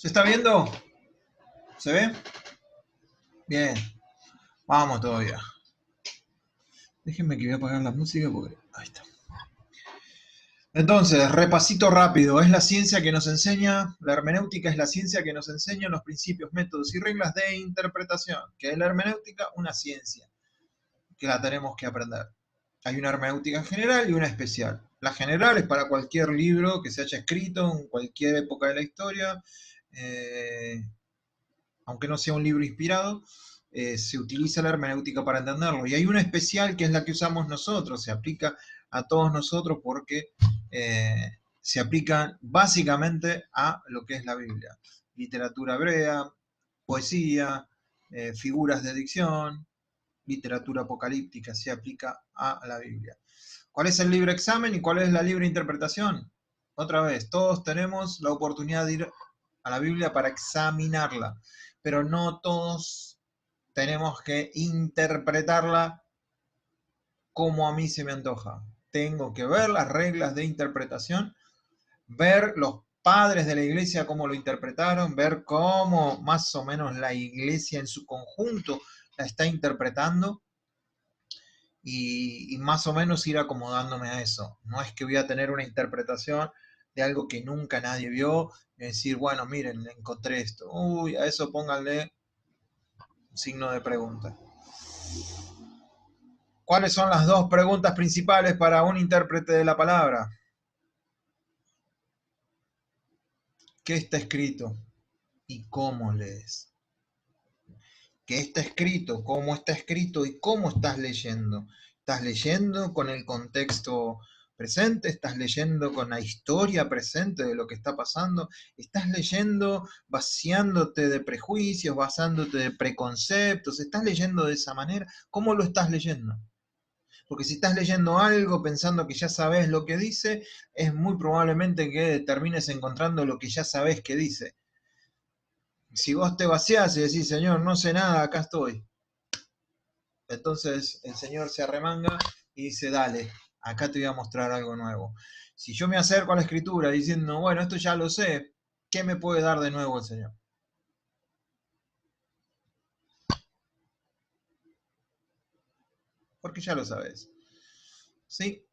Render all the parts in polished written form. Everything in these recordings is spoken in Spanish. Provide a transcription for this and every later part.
¿Se está viendo? ¿Se ve? Bien, vamos todavía. Déjenme que voy a apagar la música porque... Ahí está. Entonces, repasito rápido. Es la ciencia que nos enseña, la hermenéutica es la ciencia que nos enseña los principios, métodos y reglas de interpretación. ¿Qué es la hermenéutica? Una ciencia que la tenemos que aprender. Hay una hermenéutica general y una especial. La general es para cualquier libro que se haya escrito en cualquier época de la historia, aunque no sea un libro inspirado, se utiliza la hermenéutica para entenderlo. Y hay una especial que es la que usamos nosotros, se aplica a todos nosotros porque se aplica básicamente a lo que es la Biblia. Literatura hebrea, poesía, figuras de dicción, literatura apocalíptica, se aplica a la Biblia. ¿Cuál es el libre examen y cuál es la libre interpretación? Otra vez, todos tenemos la oportunidad de ir a la Biblia para examinarla, pero no todos tenemos que interpretarla como a mí se me antoja. Tengo que ver las reglas de interpretación, ver los padres de la iglesia cómo lo interpretaron, ver cómo más o menos la iglesia en su conjunto la está interpretando y más o menos ir acomodándome a eso. No es que voy a tener una interpretación de algo que nunca nadie vio y decir, bueno, miren, encontré esto. Uy, a eso pónganle un signo de pregunta. ¿Cuáles son las dos preguntas principales para un intérprete de la palabra? ¿Qué está escrito y cómo lees? ¿Qué está escrito? ¿Cómo está escrito? ¿Y cómo estás leyendo? ¿Estás leyendo con el contexto presente? ¿Estás leyendo con la historia presente de lo que está pasando? ¿Estás leyendo vaciándote de prejuicios, basándote de preconceptos? ¿Estás leyendo de esa manera? ¿Cómo lo estás leyendo? Porque si estás leyendo algo pensando que ya sabes lo que dice, es muy probablemente que termines encontrando lo que ya sabes que dice. Si vos te vaciás y decís, Señor, no sé nada, acá estoy. Entonces el Señor se arremanga y dice, dale, acá te voy a mostrar algo nuevo. Si yo me acerco a la Escritura diciendo, bueno, esto ya lo sé, ¿qué me puede dar de nuevo el Señor? Porque ya lo sabes. ¿Sí?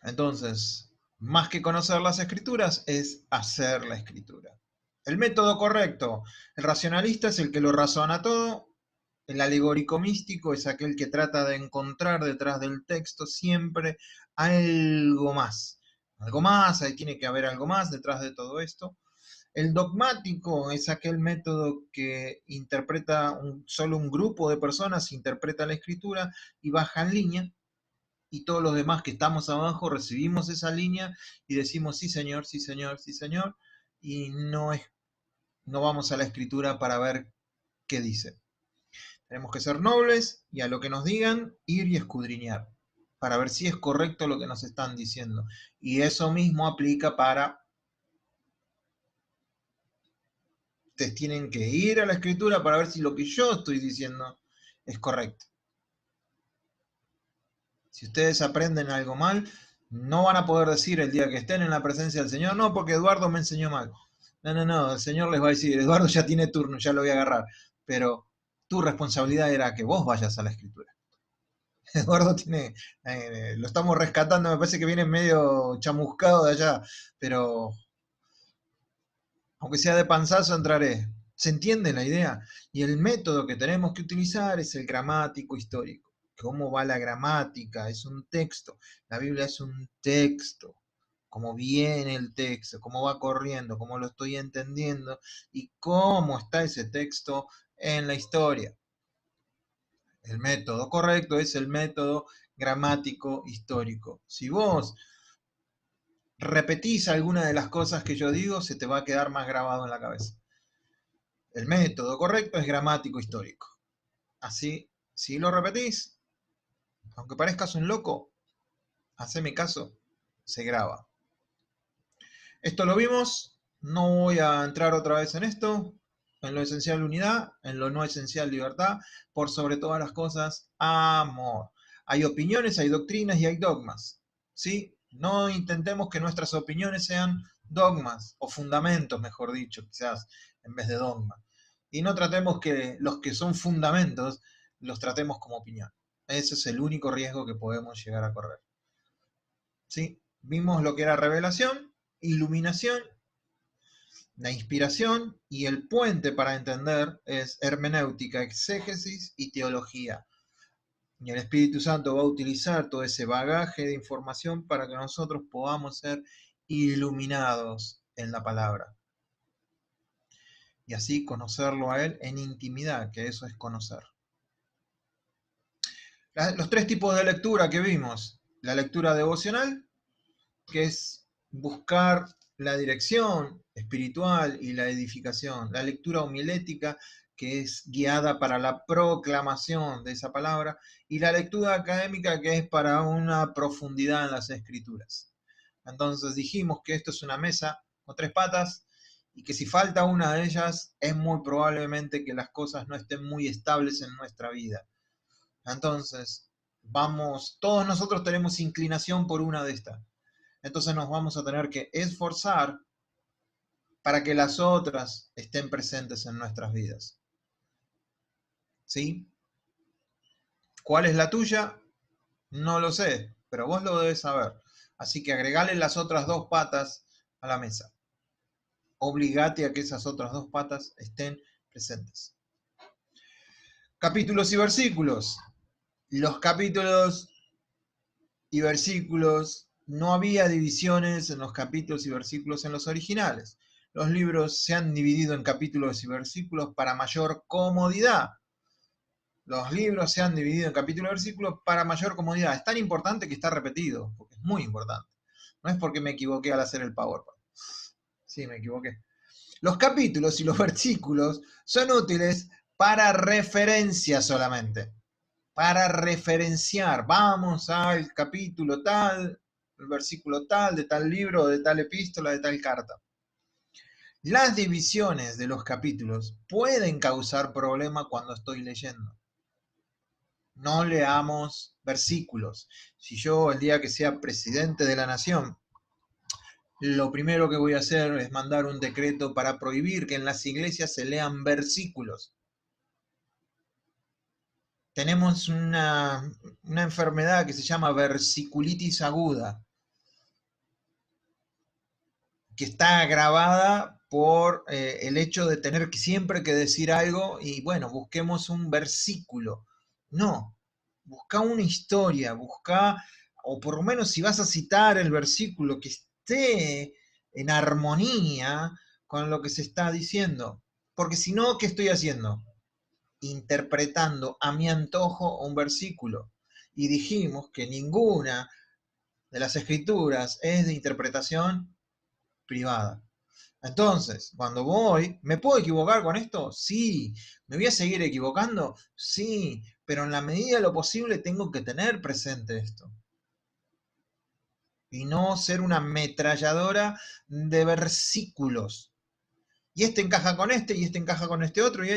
Entonces, más que conocer las Escrituras, es hacer la Escritura. El método correcto. El racionalista es el que lo razona todo. El alegórico místico es aquel que trata de encontrar detrás del texto siempre algo más. Algo más, ahí tiene que haber algo más detrás de todo esto. El dogmático es aquel método que interpreta solo un grupo de personas, interpreta la escritura y baja en línea, y todos los demás que estamos abajo recibimos esa línea y decimos sí señor, sí señor, sí señor, y no vamos a la escritura para ver qué dice. Tenemos que ser nobles y a lo que nos digan ir y escudriñar para ver si es correcto lo que nos están diciendo. Y eso mismo aplica para... Ustedes tienen que ir a la escritura para ver si lo que yo estoy diciendo es correcto. Si ustedes aprenden algo mal, no van a poder decir el día que estén en la presencia del Señor, no, porque Eduardo me enseñó mal. No, el Señor les va a decir, Eduardo ya tiene turno, ya lo voy a agarrar. Pero tu responsabilidad era que vos vayas a la escritura. Eduardo tiene, lo estamos rescatando, me parece que viene medio chamuscado de allá, pero aunque sea de panzazo entraré. ¿Se entiende la idea? Y el método que tenemos que utilizar es el gramático histórico. ¿Cómo va la gramática? Es un texto. La Biblia es un texto. Cómo viene el texto, cómo va corriendo, cómo lo estoy entendiendo y cómo está ese texto en la historia. El método correcto es el método gramático histórico. Si vos repetís alguna de las cosas que yo digo, se te va a quedar más grabado en la cabeza. El método correcto es gramático histórico. Así, si lo repetís, aunque parezcas un loco, haceme caso, se graba. Esto lo vimos, no voy a entrar otra vez en esto. En lo esencial unidad, en lo no esencial libertad, por sobre todas las cosas amor. Hay opiniones, hay doctrinas y hay dogmas, ¿sí? No intentemos que nuestras opiniones sean dogmas o fundamentos, mejor dicho, quizás, en vez de dogma. Y no tratemos que los que son fundamentos los tratemos como opinión. Ese es el único riesgo que podemos llegar a correr. ¿Sí? Vimos lo que era revelación, iluminación, la inspiración, y el puente para entender es hermenéutica, exégesis y teología. Y el Espíritu Santo va a utilizar todo ese bagaje de información para que nosotros podamos ser iluminados en la palabra. Y así conocerlo a Él en intimidad, que eso es conocer. Los tres tipos de lectura que vimos: la lectura devocional, que es buscar la dirección espiritual y la edificación; la lectura homilética, que es guiada para la proclamación de esa palabra; y la lectura académica, que es para una profundidad en las escrituras. Entonces dijimos que esto es una mesa con tres patas, y que si falta una de ellas, es muy probablemente que las cosas no estén muy estables en nuestra vida. Entonces, todos nosotros tenemos inclinación por una de estas. Entonces nos vamos a tener que esforzar para que las otras estén presentes en nuestras vidas. ¿Sí? ¿Cuál es la tuya? No lo sé, pero vos lo debes saber. Así que agregale las otras dos patas a la mesa. Obligate a que esas otras dos patas estén presentes. Capítulos y versículos. Los capítulos y versículos, no había divisiones en los capítulos y versículos en los originales. Los libros se han dividido en capítulos y versículos para mayor comodidad. Los libros se han dividido en capítulos y versículos para mayor comodidad. Es tan importante que está repetido, porque es muy importante. No es porque me equivoqué al hacer el PowerPoint. Sí, me equivoqué. Los capítulos y los versículos son útiles para referencia solamente. Para referenciar. Vamos al capítulo tal, el versículo tal, de tal libro, de tal epístola, de tal carta. Las divisiones de los capítulos pueden causar problema cuando estoy leyendo. No leamos versículos. Si yo, el día que sea presidente de la nación, lo primero que voy a hacer es mandar un decreto para prohibir que en las iglesias se lean versículos. Tenemos una enfermedad que se llama versiculitis aguda, que está agravada por el hecho de tener que siempre que decir algo y bueno, busquemos un versículo. No, busca una historia, busca, o por lo menos si vas a citar el versículo, que esté en armonía con lo que se está diciendo. Porque si no, ¿qué estoy haciendo? Interpretando a mi antojo un versículo. Y dijimos que ninguna de las escrituras es de interpretación privada. Entonces, cuando voy, ¿me puedo equivocar con esto? Sí. ¿Me voy a seguir equivocando? Sí. Pero en la medida de lo posible tengo que tener presente esto. Y no ser una ametralladora de versículos. Y este encaja con este, y este encaja con este otro, y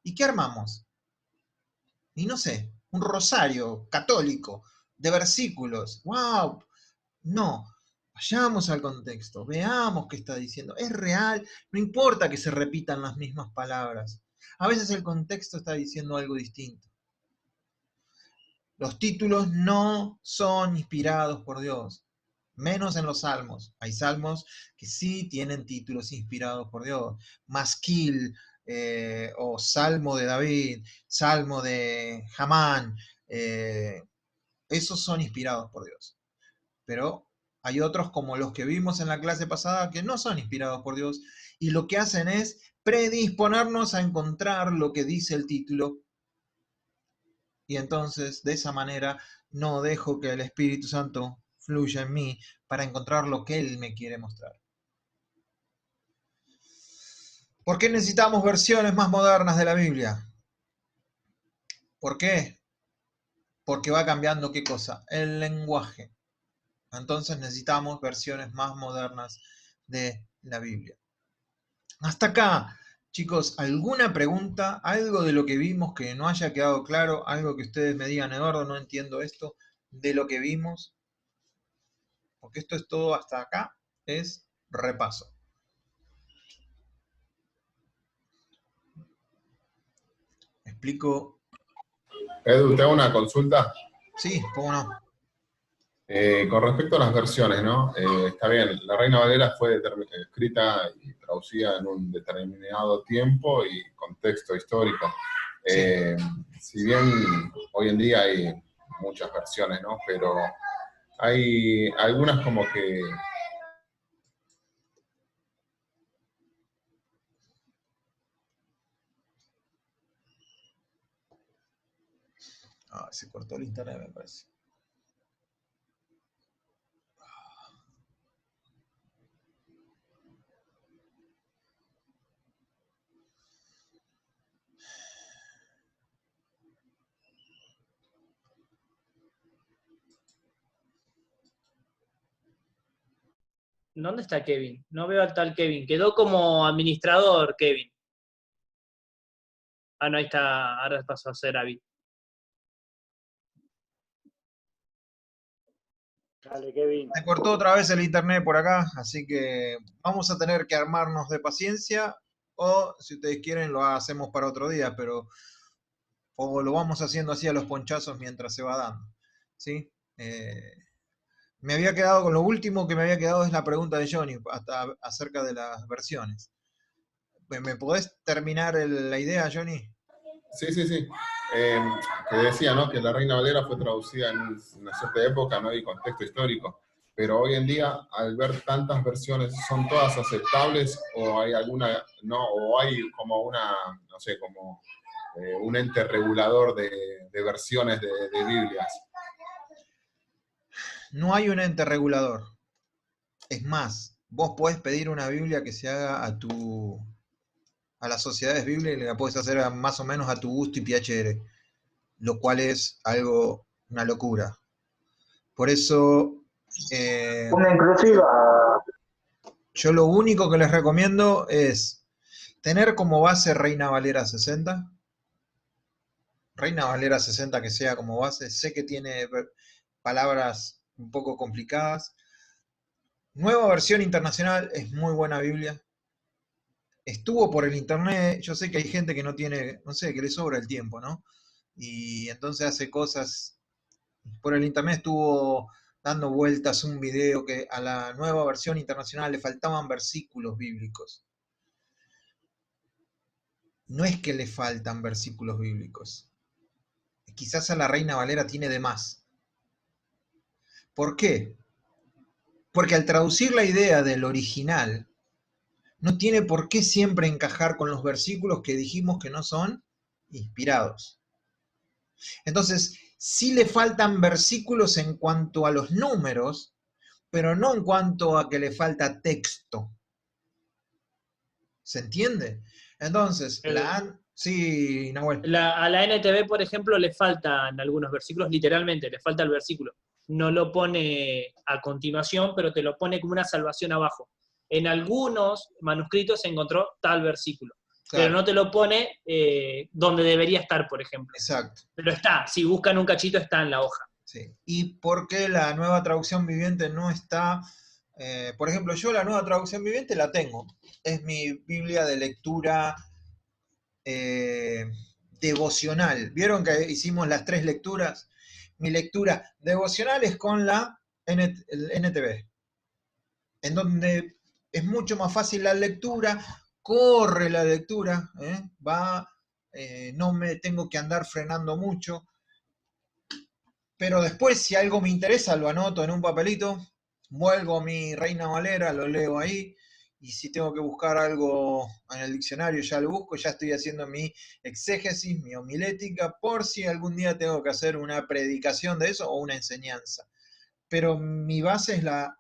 ¿y qué armamos? Y no sé, un rosario católico de versículos. ¡Wow! No, vayamos al contexto, veamos qué está diciendo. Es real, no importa que se repitan las mismas palabras. A veces el contexto está diciendo algo distinto. Los títulos no son inspirados por Dios, menos en los salmos. Hay salmos que sí tienen títulos inspirados por Dios. Masquil, o Salmo de David, Salmo de Jamán, esos son inspirados por Dios. Pero hay otros, como los que vimos en la clase pasada, que no son inspirados por Dios, y lo que hacen es predisponernos a encontrar lo que dice el título, y entonces de esa manera no dejo que el Espíritu Santo fluya en mí para encontrar lo que Él me quiere mostrar. ¿Por qué necesitamos versiones más modernas de la Biblia? ¿Por qué? Porque va cambiando, ¿qué cosa? El lenguaje. Entonces necesitamos versiones más modernas de la Biblia. Hasta acá, chicos, ¿alguna pregunta? ¿Algo de lo que vimos que no haya quedado claro? ¿Algo que ustedes me digan, Eduardo, no entiendo esto? de lo que vimos, porque esto es todo hasta acá, es repaso. ¿Me explico? Edu, te hago una consulta. Sí, ¿cómo no? Con respecto a las versiones, ¿no? Está bien, La Reina Valera fue escrita y traducida en un determinado tiempo y contexto histórico. Sí. Eh, si bien hoy en día hay muchas versiones, ¿no? Pero hay algunas como que Ah, se cortó el internet, me parece. ¿Dónde está Kevin? No veo al tal Kevin. Quedó como administrador, Kevin. Ah, no, ahí está. Ahora pasó a ser Avi. Dale, Kevin. Se cortó otra vez el internet por acá, así que vamos a tener que armarnos de paciencia o si ustedes quieren lo hacemos para otro día, pero o lo vamos haciendo así a los ponchazos mientras se va dando. ¿Sí? Me había quedado con lo último que me había quedado es la pregunta de Johnny hasta acerca de las versiones. ¿Me podés terminar la idea, Johnny? sí, sí, sí. Eh, que decía, ¿no? Que La Reina Valera fue traducida en una cierta época, ¿no? Y contexto histórico. Pero hoy en día, al ver tantas versiones, ¿son todas aceptables o hay alguna, no? O hay como una, no sé, como un ente regulador de versiones de Biblias. No hay un ente regulador. Es más, vos podés pedir una Biblia que se haga a las sociedades bíblicas y la puedes hacer más o menos a tu gusto y piacere, lo cual es algo, una locura. Por eso, Una inclusiva. yo lo único que les recomiendo es tener como base Reina Valera 60. Reina Valera 60 que sea como base. Sé que tiene palabras un poco complicadas. Nueva versión internacional es muy buena Biblia. Estuvo por el internet, yo sé que hay gente que no tiene, no sé, que le sobra el tiempo, ¿no? Y entonces hace cosas. Por el internet estuvo dando vueltas un video que a la nueva versión internacional le faltaban versículos bíblicos. No es que le faltan versículos bíblicos. Quizás a la Reina Valera tiene de más. ¿Por qué? Porque al traducir la idea del original, no tiene por qué siempre encajar con los versículos que dijimos que no son inspirados. Entonces, sí le faltan versículos en cuanto a los números, pero no en cuanto a que le falta texto. ¿Se entiende? Entonces, sí, Nahuel. A la NTV, por ejemplo, le faltan algunos versículos, literalmente, le falta el versículo. No lo pone a continuación, pero te lo pone como una salvación abajo. En algunos manuscritos se encontró tal versículo, Claro. pero no te lo pone donde debería estar, por ejemplo. Exacto. Pero está, si buscan un cachito, está en la hoja. Sí. ¿Y por qué la nueva traducción viviente no está? Por ejemplo, yo la nueva traducción viviente la tengo. Es mi Biblia de lectura devocional. ¿Vieron que hicimos las 3 lecturas? Mi lectura devocional es con la NTV, en donde es mucho más fácil la lectura, corre la lectura, no me tengo que andar frenando mucho, pero después si algo me interesa lo anoto en un papelito, vuelvo a mi Reina Valera, lo leo ahí, y si tengo que buscar algo en el diccionario ya lo busco, ya estoy haciendo mi exégesis, mi homilética, por si algún día tengo que hacer una predicación de eso o una enseñanza. Pero mi base es la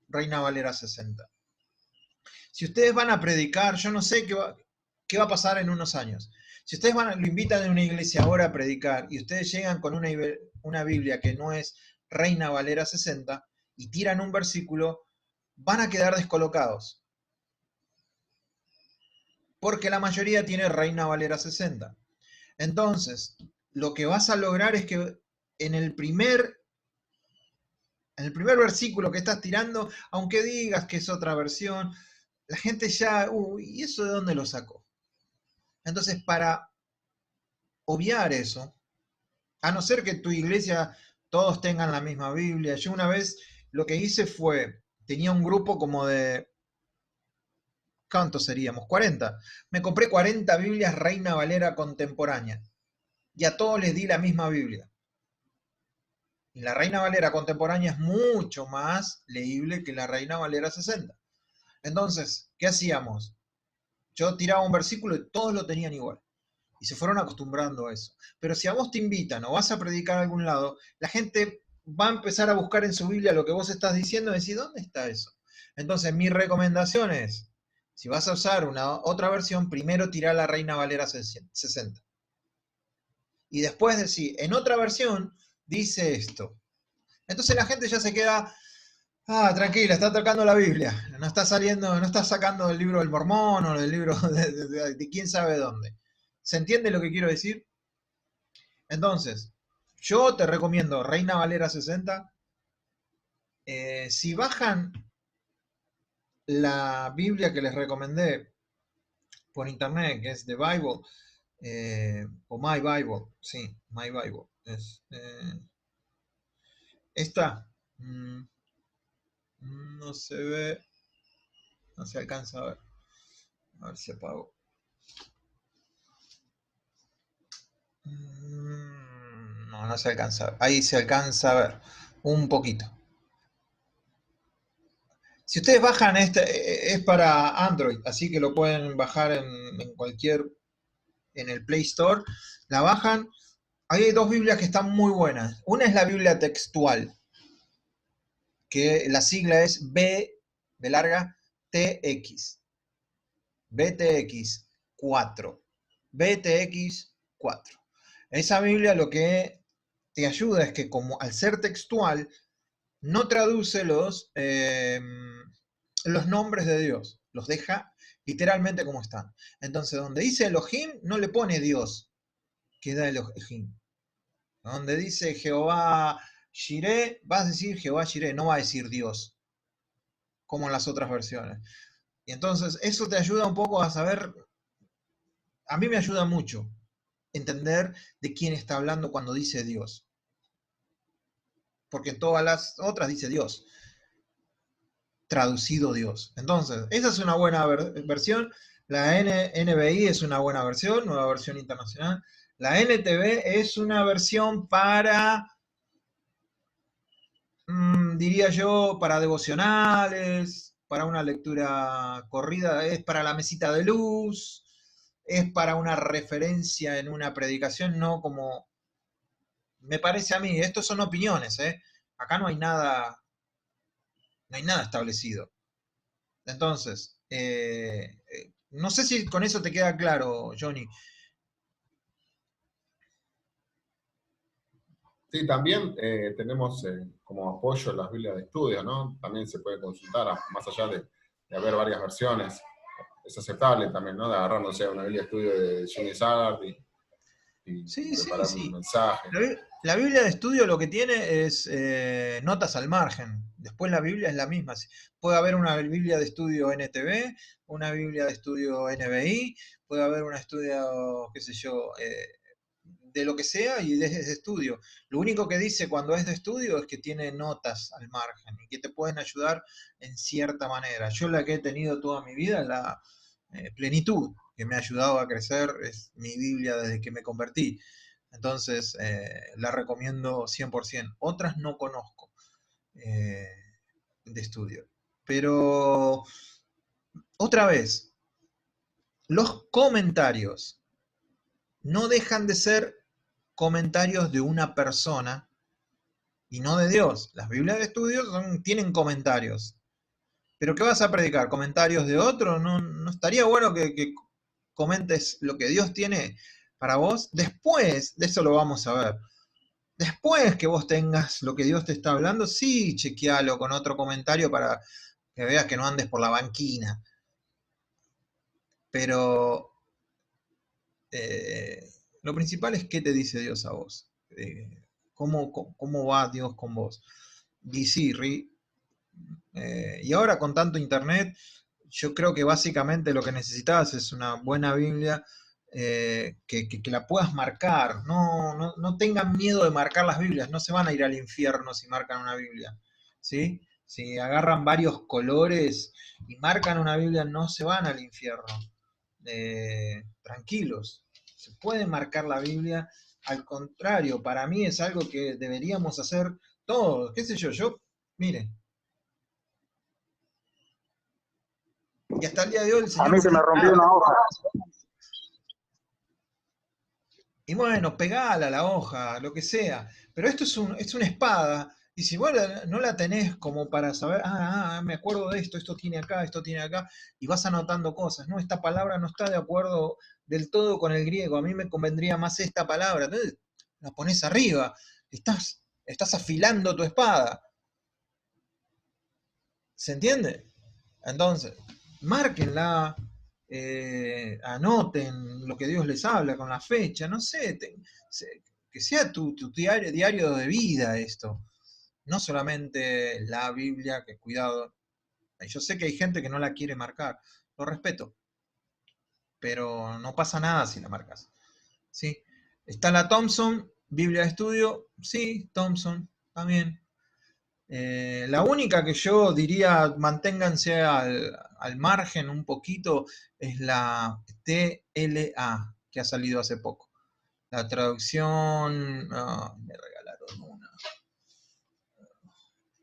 Reina Valera 60. Si ustedes van a predicar, yo no sé qué va a pasar en unos años. Si ustedes lo invitan a una iglesia ahora a predicar y ustedes llegan con una Biblia que no es Reina Valera 60 y tiran un versículo, van a quedar descolocados. Porque la mayoría tiene Reina Valera 60. Entonces, lo que vas a lograr es que en el primer En el primer versículo que estás tirando, aunque digas que es otra versión, la gente ya, ¿y eso de dónde lo sacó? Entonces, para obviar eso, a no ser que tu iglesia todos tengan la misma Biblia, yo una vez lo que hice fue, tenía un grupo como de, ¿cuántos seríamos? 40. Me compré 40 Biblias Reina Valera contemporánea y a todos les di la misma Biblia. Y la Reina Valera contemporánea es mucho más leíble que la Reina Valera 60. Entonces, ¿qué hacíamos? Yo tiraba un versículo y todos lo tenían igual. Y se fueron acostumbrando a eso. Pero si a vos te invitan o vas a predicar a algún lado, la gente va a empezar a buscar en su Biblia lo que vos estás diciendo y decir, ¿dónde está eso? Entonces, mi recomendación es, si vas a usar otra versión, primero tirá la Reina Valera 60. Y después decir, en otra versión dice esto. Entonces la gente ya se queda, tranquila, está tocando la Biblia, no está saliendo, no está sacando del libro del Mormón o del libro de quién sabe dónde. ¿Se entiende lo que quiero decir? Entonces, yo te recomiendo Reina Valera 60. Si bajan la Biblia que les recomendé por internet, que es The Bible, o My Bible, sí, My Bible, es esta. No se ve, no se alcanza a ver si apago. No, no se alcanza a ver. Ahí se alcanza a ver un poquito. Si ustedes bajan es para Android, así que lo pueden bajar en el Play Store. La bajan. Ahí hay dos Biblias que están muy buenas. Una es la Biblia textual, que la sigla es B de larga TX. BTX 4. BTX 4. Esa Biblia lo que te ayuda es que como al ser textual, no traduce los nombres de Dios, los deja literalmente como están. Entonces, donde dice Elohim, no le pone Dios, queda Elohim. Donde dice Jehová Jireh, vas a decir Jehová Jireh, no va a decir Dios, como en las otras versiones. Y entonces, eso te ayuda un poco a saber, a mí me ayuda mucho, entender de quién está hablando cuando dice Dios. Porque en todas las otras dice Dios. Traducido Dios. Entonces, esa es una buena versión. La NBI es una buena versión, nueva versión internacional. La NTV es una versión para, diría yo, para devocionales, para una lectura corrida, es para la mesita de luz, es para una referencia en una predicación, no como, me parece a mí, estos son opiniones, acá no hay nada establecido. Entonces, no sé si con eso te queda claro, Johnny. Sí, también tenemos como apoyo las Biblias de estudio, ¿no? También se puede consultar, más allá de haber varias versiones. Es aceptable también, ¿no? De agarrarnos a una Biblia de estudio de Johnny Sagard y Sí, preparar un mensaje. La Biblia de estudio lo que tiene es notas al margen. Después la Biblia es la misma. Puede haber una Biblia de estudio NTV, una Biblia de estudio NBI, puede haber una estudio, qué sé yo, de lo que sea y de estudio. Lo único que dice cuando es de estudio es que tiene notas al margen y que te pueden ayudar en cierta manera. Yo la que he tenido toda mi vida, la Plenitud, que me ha ayudado a crecer, es mi Biblia desde que me convertí. Entonces, la recomiendo 100%. Otras no conozco de estudio. Pero, otra vez, los comentarios no dejan de ser comentarios de una persona y no de Dios. Las Biblias de estudio tienen comentarios. ¿Pero qué vas a predicar? ¿Comentarios de otro? ¿No estaría bueno que comentes lo que Dios tiene para vos? Después, de eso lo vamos a ver. Después que vos tengas lo que Dios te está hablando, sí, chequealo con otro comentario para que veas que no andes por la banquina. Pero lo principal es qué te dice Dios a vos. ¿Cómo va Dios con vos? Siri. Y ahora con tanto internet, yo creo que básicamente lo que necesitas es una buena Biblia que la puedas marcar. No tengan miedo de marcar las Biblias, no se van a ir al infierno si marcan una Biblia. ¿Sí? Si agarran varios colores y marcan una Biblia, no se van al infierno. Tranquilos, se puede marcar la Biblia. Al contrario, para mí es algo que deberíamos hacer todos. ¿Qué sé yo? Mire. Y hasta el día de hoy el A Señor mí no se me me dijo rompió nada. una hoja. Y bueno, pegala a la hoja, lo que sea. Pero esto es una espada. Y si vos no la tenés como para saber, me acuerdo de esto, esto tiene acá, y vas anotando cosas, ¿no? Esta palabra no está de acuerdo del todo con el griego, a mí me convendría más esta palabra. Entonces, la pones arriba, estás afilando tu espada. ¿Se entiende? Entonces, márquenla, anoten lo que Dios les habla con la fecha, no sé, que sea tu diario de vida esto, no solamente la Biblia, que cuidado, yo sé que hay gente que no la quiere marcar, lo respeto, pero no pasa nada si la marcas, ¿sí? Está la Thompson, Biblia de estudio, sí, Thompson, también. La única que yo diría manténganse al margen un poquito es la TLA, que ha salido hace poco. La traducción, me regalaron una,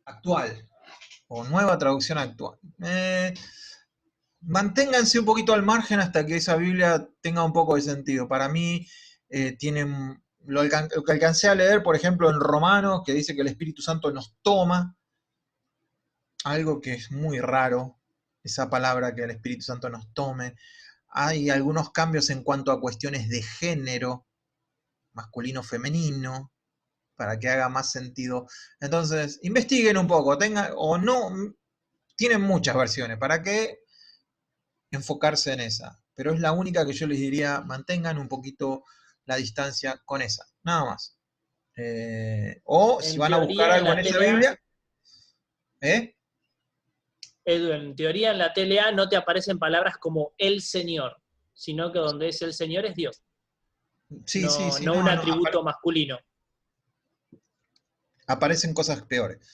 actual, o nueva traducción actual. Manténganse un poquito al margen hasta que esa Biblia tenga un poco de sentido. Para mí, lo que alcancé a leer, por ejemplo, en Romanos, que dice que el Espíritu Santo nos toma, algo que es muy raro, esa palabra que el Espíritu Santo nos tome. Hay algunos cambios en cuanto a cuestiones de género, masculino-femenino, para que haga más sentido. Entonces, investiguen un poco, tienen muchas versiones, ¿para qué enfocarse en esa? Pero es la única que yo les diría, mantengan un poquito la distancia con esa, nada más. O si En van a buscar teoría, en algo en la esa TLA, Biblia, Edu, en teoría en la TLA no te aparecen palabras como el Señor, sino que donde es el Señor es Dios, sí, sí, no un atributo masculino. aparecen cosas peores. O la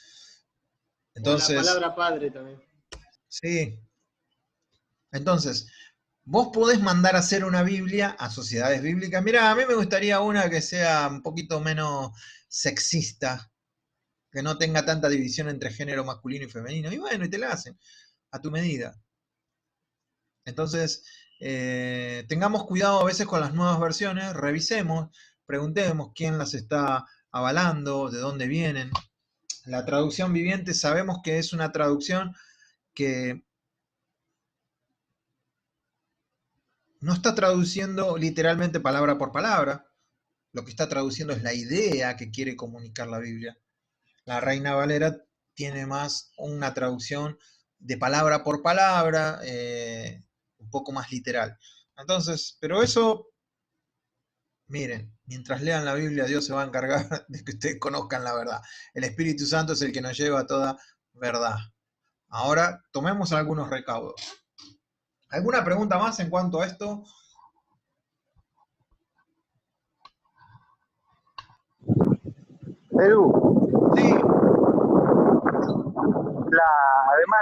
Entonces, palabra padre también. sí. Entonces, vos podés mandar a hacer una Biblia a sociedades bíblicas. Mirá, a mí me gustaría una que sea un poquito menos sexista, que no tenga tanta división entre género masculino y femenino. Y bueno, y te la hacen a tu medida. Entonces, tengamos cuidado a veces con las nuevas versiones, revisemos, preguntemos quién las está avalando, de dónde vienen. La traducción viviente sabemos que es una traducción que no está traduciendo literalmente palabra por palabra, lo que está traduciendo es la idea que quiere comunicar la Biblia. La Reina Valera tiene más una traducción de palabra por palabra, un poco más literal. Entonces, pero eso, miren, mientras lean la Biblia, Dios se va a encargar de que ustedes conozcan la verdad. El Espíritu Santo es el que nos lleva a toda verdad. Ahora, tomemos algunos recaudos. ¿Alguna pregunta más en cuanto a esto? Edu, Sí. además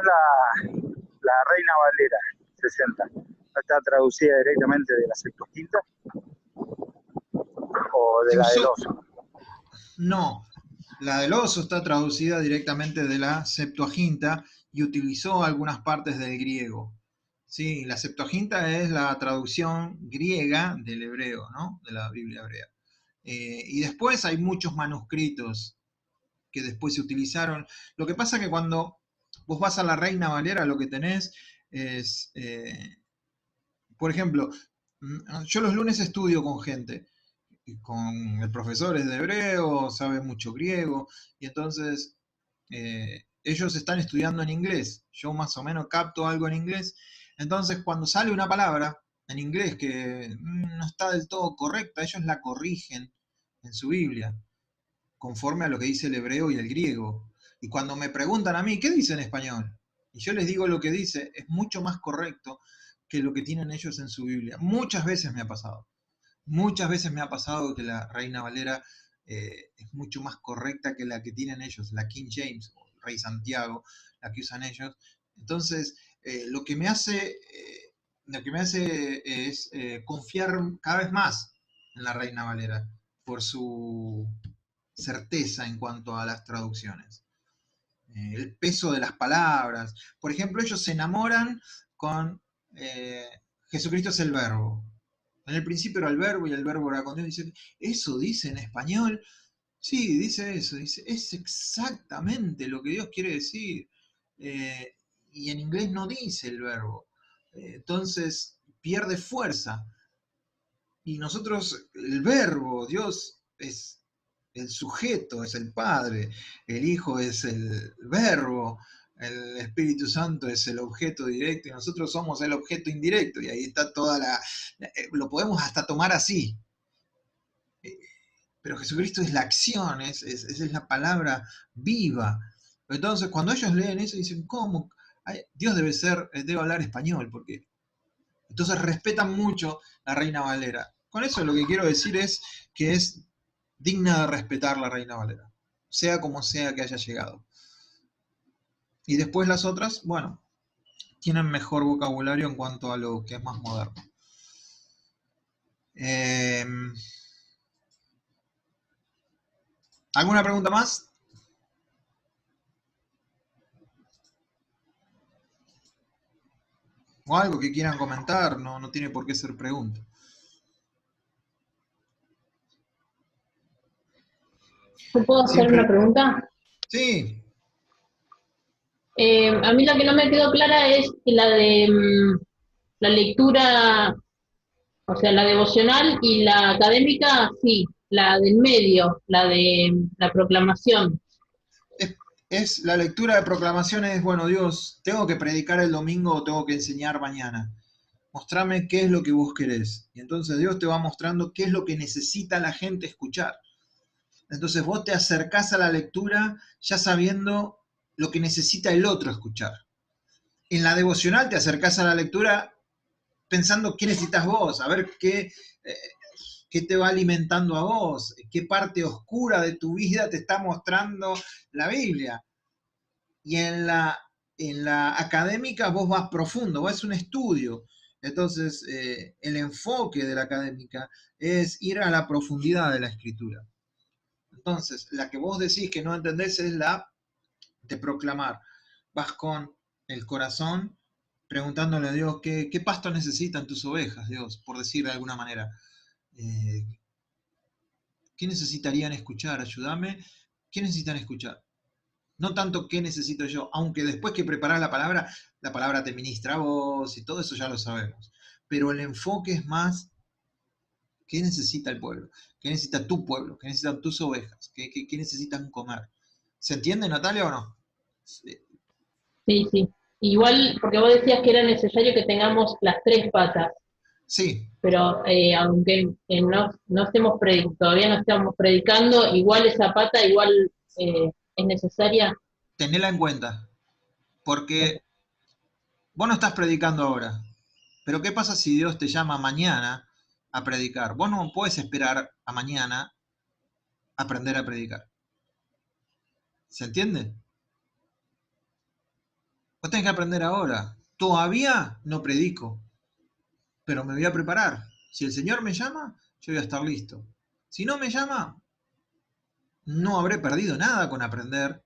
la Reina Valera 60, ¿no está traducida directamente de la Septuaginta o de la del Oso? No, la del Oso está traducida directamente de la Septuaginta y utilizó algunas partes del griego. Sí, la Septuaginta es la traducción griega del hebreo, ¿no? De la Biblia hebrea. Y después hay muchos manuscritos que después se utilizaron. Lo que pasa es que cuando vos vas a la Reina Valera, lo que tenés es, por ejemplo, yo los lunes estudio con gente, con el profesor es de hebreo, sabe mucho griego, y entonces ellos están estudiando en inglés, yo más o menos capto algo en inglés, entonces cuando sale una palabra en inglés que no está del todo correcta, ellos la corrigen en su Biblia, conforme a lo que dice el hebreo y el griego. Y cuando me preguntan a mí, ¿qué dice en español? Y yo les digo lo que dice, es mucho más correcto que lo que tienen ellos en su Biblia. Muchas veces me ha pasado. Muchas veces me ha pasado que la Reina Valera es mucho más correcta que la que tienen ellos, la King James o el Rey Santiago, la que usan ellos. Entonces, lo que me hace es confiar cada vez más en la Reina Valera por su certeza en cuanto a las traducciones. El peso de las palabras. Por ejemplo, ellos se enamoran con Jesucristo es el verbo. En el principio era el verbo y el verbo era con Dios. Dice, ¿eso dice en español? Sí, dice eso. Dice, es exactamente lo que Dios quiere decir. Y en inglés no dice el verbo. Entonces pierde fuerza. Y nosotros, el verbo, Dios es el sujeto, es el Padre, el Hijo es el verbo, el Espíritu Santo es el objeto directo y nosotros somos el objeto indirecto. Y ahí está toda lo podemos hasta tomar así. Pero Jesucristo es la acción, es la palabra viva. Entonces, cuando ellos leen eso, dicen, ¿cómo? Dios debe hablar español, porque entonces respetan mucho la Reina Valera. Con eso lo que quiero decir es que es digna de respetar la Reina Valera, sea como sea que haya llegado. Y después las otras, bueno, tienen mejor vocabulario en cuanto a lo que es más moderno. ¿Alguna pregunta más? ¿O algo que quieran comentar? No tiene por qué ser pregunta. ¿Yo puedo hacer Siempre. una pregunta? Sí. A mí la que no me quedó clara es la de la lectura, o sea, la devocional y la académica, sí, la del medio, la de la proclamación. Es la lectura de proclamaciones, bueno, Dios, tengo que predicar el domingo o tengo que enseñar mañana. Mostrame qué es lo que vos querés. Y entonces Dios te va mostrando qué es lo que necesita la gente escuchar. Entonces vos te acercás a la lectura ya sabiendo lo que necesita el otro escuchar. En la devocional te acercás a la lectura pensando qué necesitas vos, a ver qué te va alimentando a vos, qué parte oscura de tu vida te está mostrando la Biblia. Y en la académica vos vas profundo, vos es un estudio. Entonces, el enfoque de la académica es ir a la profundidad de la escritura. Entonces, la que vos decís que no entendés es la de proclamar. Vas con el corazón preguntándole a Dios qué pasto necesitan tus ovejas, Dios, por decir de alguna manera. ¿Qué necesitarían escuchar? Ayúdame. ¿Qué necesitan escuchar? No tanto qué necesito yo, aunque después que preparás la palabra te ministra a vos y todo eso ya lo sabemos. Pero el enfoque es más qué necesita el pueblo, qué necesita tu pueblo, qué necesitan tus ovejas, qué necesitan comer. ¿Se entiende, Natalia, o no? Sí. Sí, sí. Igual, porque vos decías que era necesario que tengamos las tres patas, Sí, pero aunque no estemos todavía no estamos predicando, igual esa pata igual es necesaria. tenela en cuenta, porque vos no estás predicando ahora, pero ¿qué pasa si Dios te llama mañana a predicar? Vos no puedes esperar a mañana a aprender a predicar. ¿Se entiende? Vos tenés que aprender ahora. Todavía no predico, pero me voy a preparar. Si el Señor me llama, yo voy a estar listo. Si no me llama, no habré perdido nada con aprender.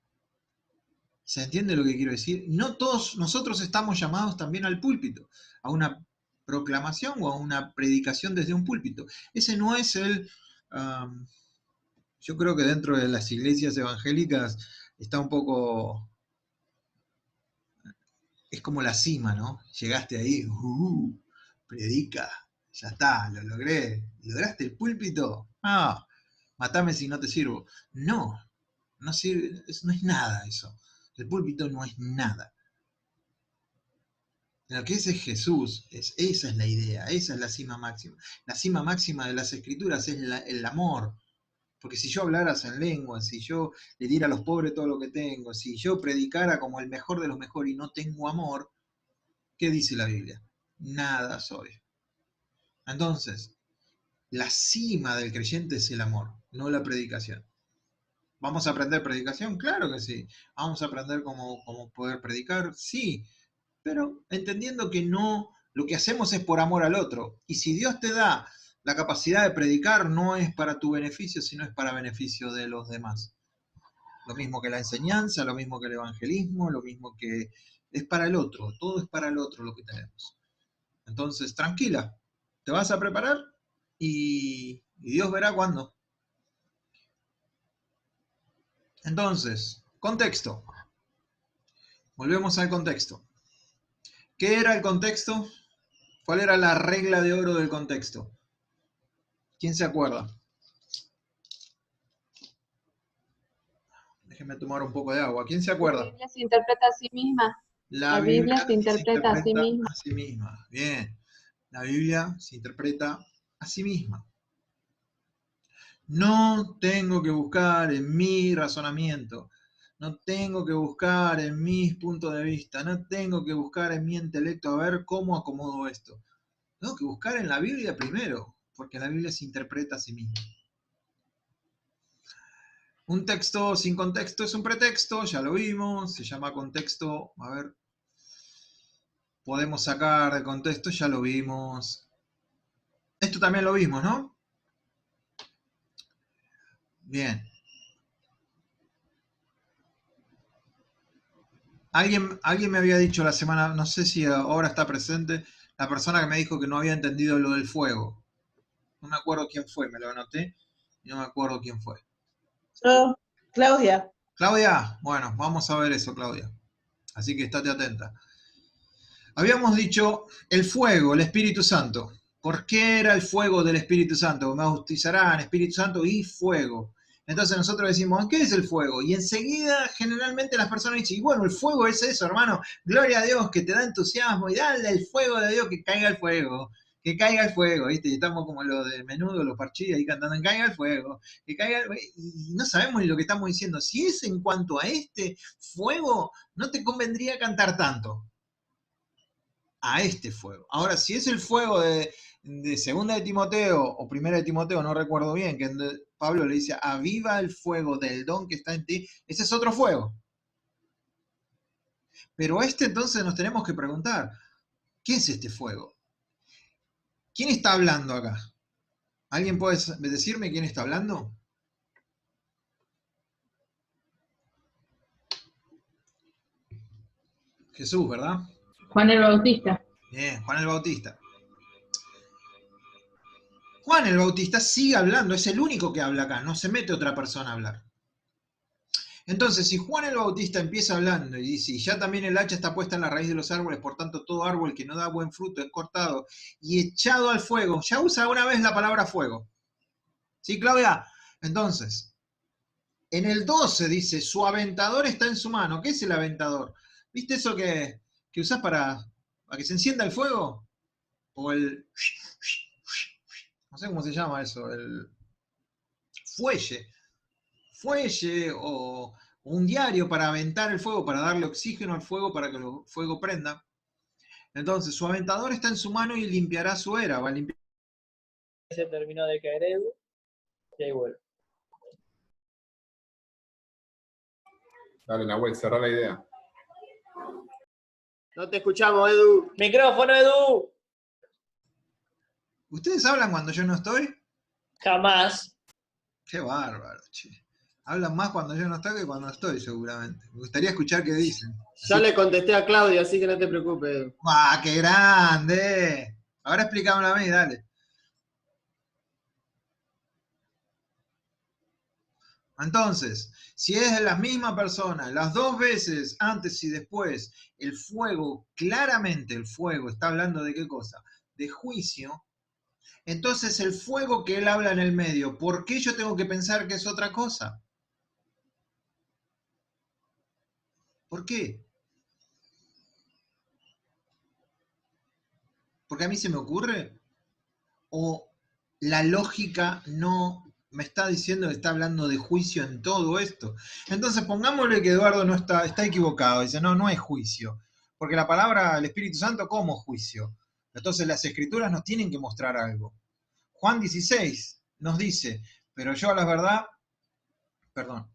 ¿Se entiende lo que quiero decir? No todos nosotros estamos llamados también al púlpito, a una proclamación o a una predicación desde un púlpito. Ese no es yo creo que dentro de las iglesias evangélicas está un poco, es como la cima, ¿no? Llegaste ahí, predica, ya está, lo logré. ¿Lograste el púlpito? Ah, matame si no te sirvo. No, no sirve, no es nada eso. El púlpito no es nada. Lo que es Jesús, esa es la idea, esa es la cima máxima. La cima máxima de las escrituras es el amor. Porque si yo hablara en lengua, si yo le diera a los pobres todo lo que tengo, si yo predicara como el mejor de los mejores y no tengo amor, ¿qué dice la Biblia? Nada soy. Entonces, la cima del creyente es el amor, no la predicación. ¿Vamos a aprender predicación? Claro que sí. ¿Vamos a aprender cómo poder predicar? Sí. Pero entendiendo que no, lo que hacemos es por amor al otro. Y si Dios te da la capacidad de predicar, no es para tu beneficio, sino es para beneficio de los demás. Lo mismo que la enseñanza, lo mismo que el evangelismo, lo mismo que es para el otro. Todo es para el otro lo que tenemos. Entonces, tranquila, te vas a preparar y Dios verá cuándo. Entonces, contexto. Volvemos al contexto. ¿Qué era el contexto? ¿Cuál era la regla de oro del contexto? ¿Quién se acuerda? Déjenme tomar un poco de agua. ¿Quién se La acuerda? Biblia se interpreta a sí misma. La La Biblia se interpreta a sí misma. a sí misma. Bien. La Biblia se interpreta a sí misma. No tengo que buscar en mi razonamiento, no tengo que buscar en mis puntos de vista, no tengo que buscar en mi intelecto a ver cómo acomodo esto. Tengo que buscar en la Biblia primero, porque la Biblia se interpreta a sí misma. Un texto sin contexto es un pretexto, ya lo vimos, se llama contexto, a ver, podemos sacar de contexto, ya lo vimos. Esto también lo vimos, ¿no? Bien. Alguien me había dicho la semana, no sé si ahora está presente, la persona que me dijo que no había entendido lo del fuego. No me acuerdo quién fue, me lo anoté y no me acuerdo quién fue. Yo, Claudia. Claudia, bueno, vamos a ver eso, Claudia. Así que estate atenta. Habíamos dicho el fuego, el Espíritu Santo. ¿Por qué era el fuego del Espíritu Santo? Me bautizarán Espíritu Santo y fuego. Entonces nosotros decimos, ¿qué es el fuego? Y enseguida generalmente las personas dicen, y bueno, el fuego es eso, hermano, gloria a Dios que te da entusiasmo y dale el fuego de Dios, que caiga el fuego, ¿viste? Y estamos como los de Menudo, los Parchís ahí cantando, que caiga el fuego, que caiga el fuego, y no sabemos ni lo que estamos diciendo. Si es en cuanto a este fuego, no te convendría cantar tanto. A este fuego. Ahora, si es el fuego de segunda de Timoteo o primera de Timoteo, no recuerdo bien, que Pablo le dice, aviva el fuego del don que está en ti, ese es otro fuego. Pero entonces nos tenemos que preguntar, ¿qué es este fuego? ¿Quién está hablando acá? ¿Alguien puede decirme quién está hablando? Jesús, ¿verdad? Juan el Bautista. Bien, Juan el Bautista. Juan el Bautista sigue hablando, es el único que habla acá, no se mete otra persona a hablar. Entonces, si Juan el Bautista empieza hablando y dice, ya también el hacha está puesta en la raíz de los árboles, por tanto todo árbol que no da buen fruto es cortado y echado al fuego, ya usa una vez la palabra fuego. ¿Sí, Claudia? Entonces, en el 12 dice, su aventador está en su mano. ¿Qué es el aventador? ¿Viste eso que usás para que se encienda el fuego? O el... no sé cómo se llama eso, el fuelle. Fuelle o un diario para aventar el fuego, para darle oxígeno al fuego para que el fuego prenda. Entonces, su aventador está en su mano y limpiará su era. Va a limpiar. Se terminó de caer Edu y ahí vuelve. Dale, Nahuel, cerrá la idea. No te escuchamos, Edu. ¡Micrófono, Edu! ¿Ustedes hablan cuando yo no estoy? Jamás. Qué bárbaro, che. Hablan más cuando yo no estoy que cuando estoy, seguramente. Me gustaría escuchar qué dicen. Ya le contesté a Claudia, así que no te preocupes, Edu. ¡Ah, qué grande! Ahora explícamelo a mí, dale. Entonces, si es la misma persona, las dos veces, antes y después, el fuego, claramente el fuego, está hablando de qué cosa? De juicio. Entonces, el fuego que él habla en el medio, ¿por qué yo tengo que pensar que es otra cosa? ¿Por qué? ¿Porque a mí se me ocurre? ¿O la lógica no me está diciendo que está hablando de juicio en todo esto. Entonces pongámosle que Eduardo no está equivocado. Dice, no es juicio. Porque la palabra el Espíritu Santo como juicio. Entonces las Escrituras nos tienen que mostrar algo. Juan 16 nos dice, pero yo a la verdad, perdón,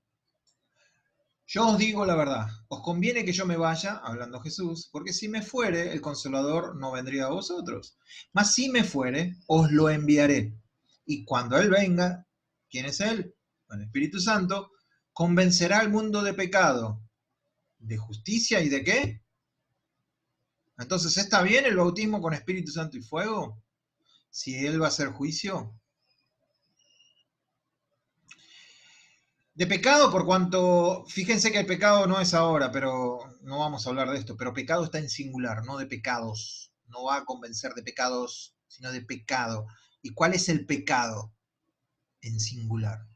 yo os digo la verdad, os conviene que yo me vaya, hablando Jesús, porque si me fuere, el Consolador no vendría a vosotros. Mas si me fuere, os lo enviaré. Y cuando Él venga, ¿quién es Él? El Espíritu Santo, convencerá al mundo de pecado, de justicia y de qué. Entonces, ¿está bien el bautismo con Espíritu Santo y fuego? Si Él va a hacer juicio. De pecado, por cuanto, fíjense que el pecado no es ahora, pero no vamos a hablar de esto, pero pecado está en singular, no de pecados. No va a convencer de pecados, sino de pecado. ¿Y cuál es el pecado? En singular.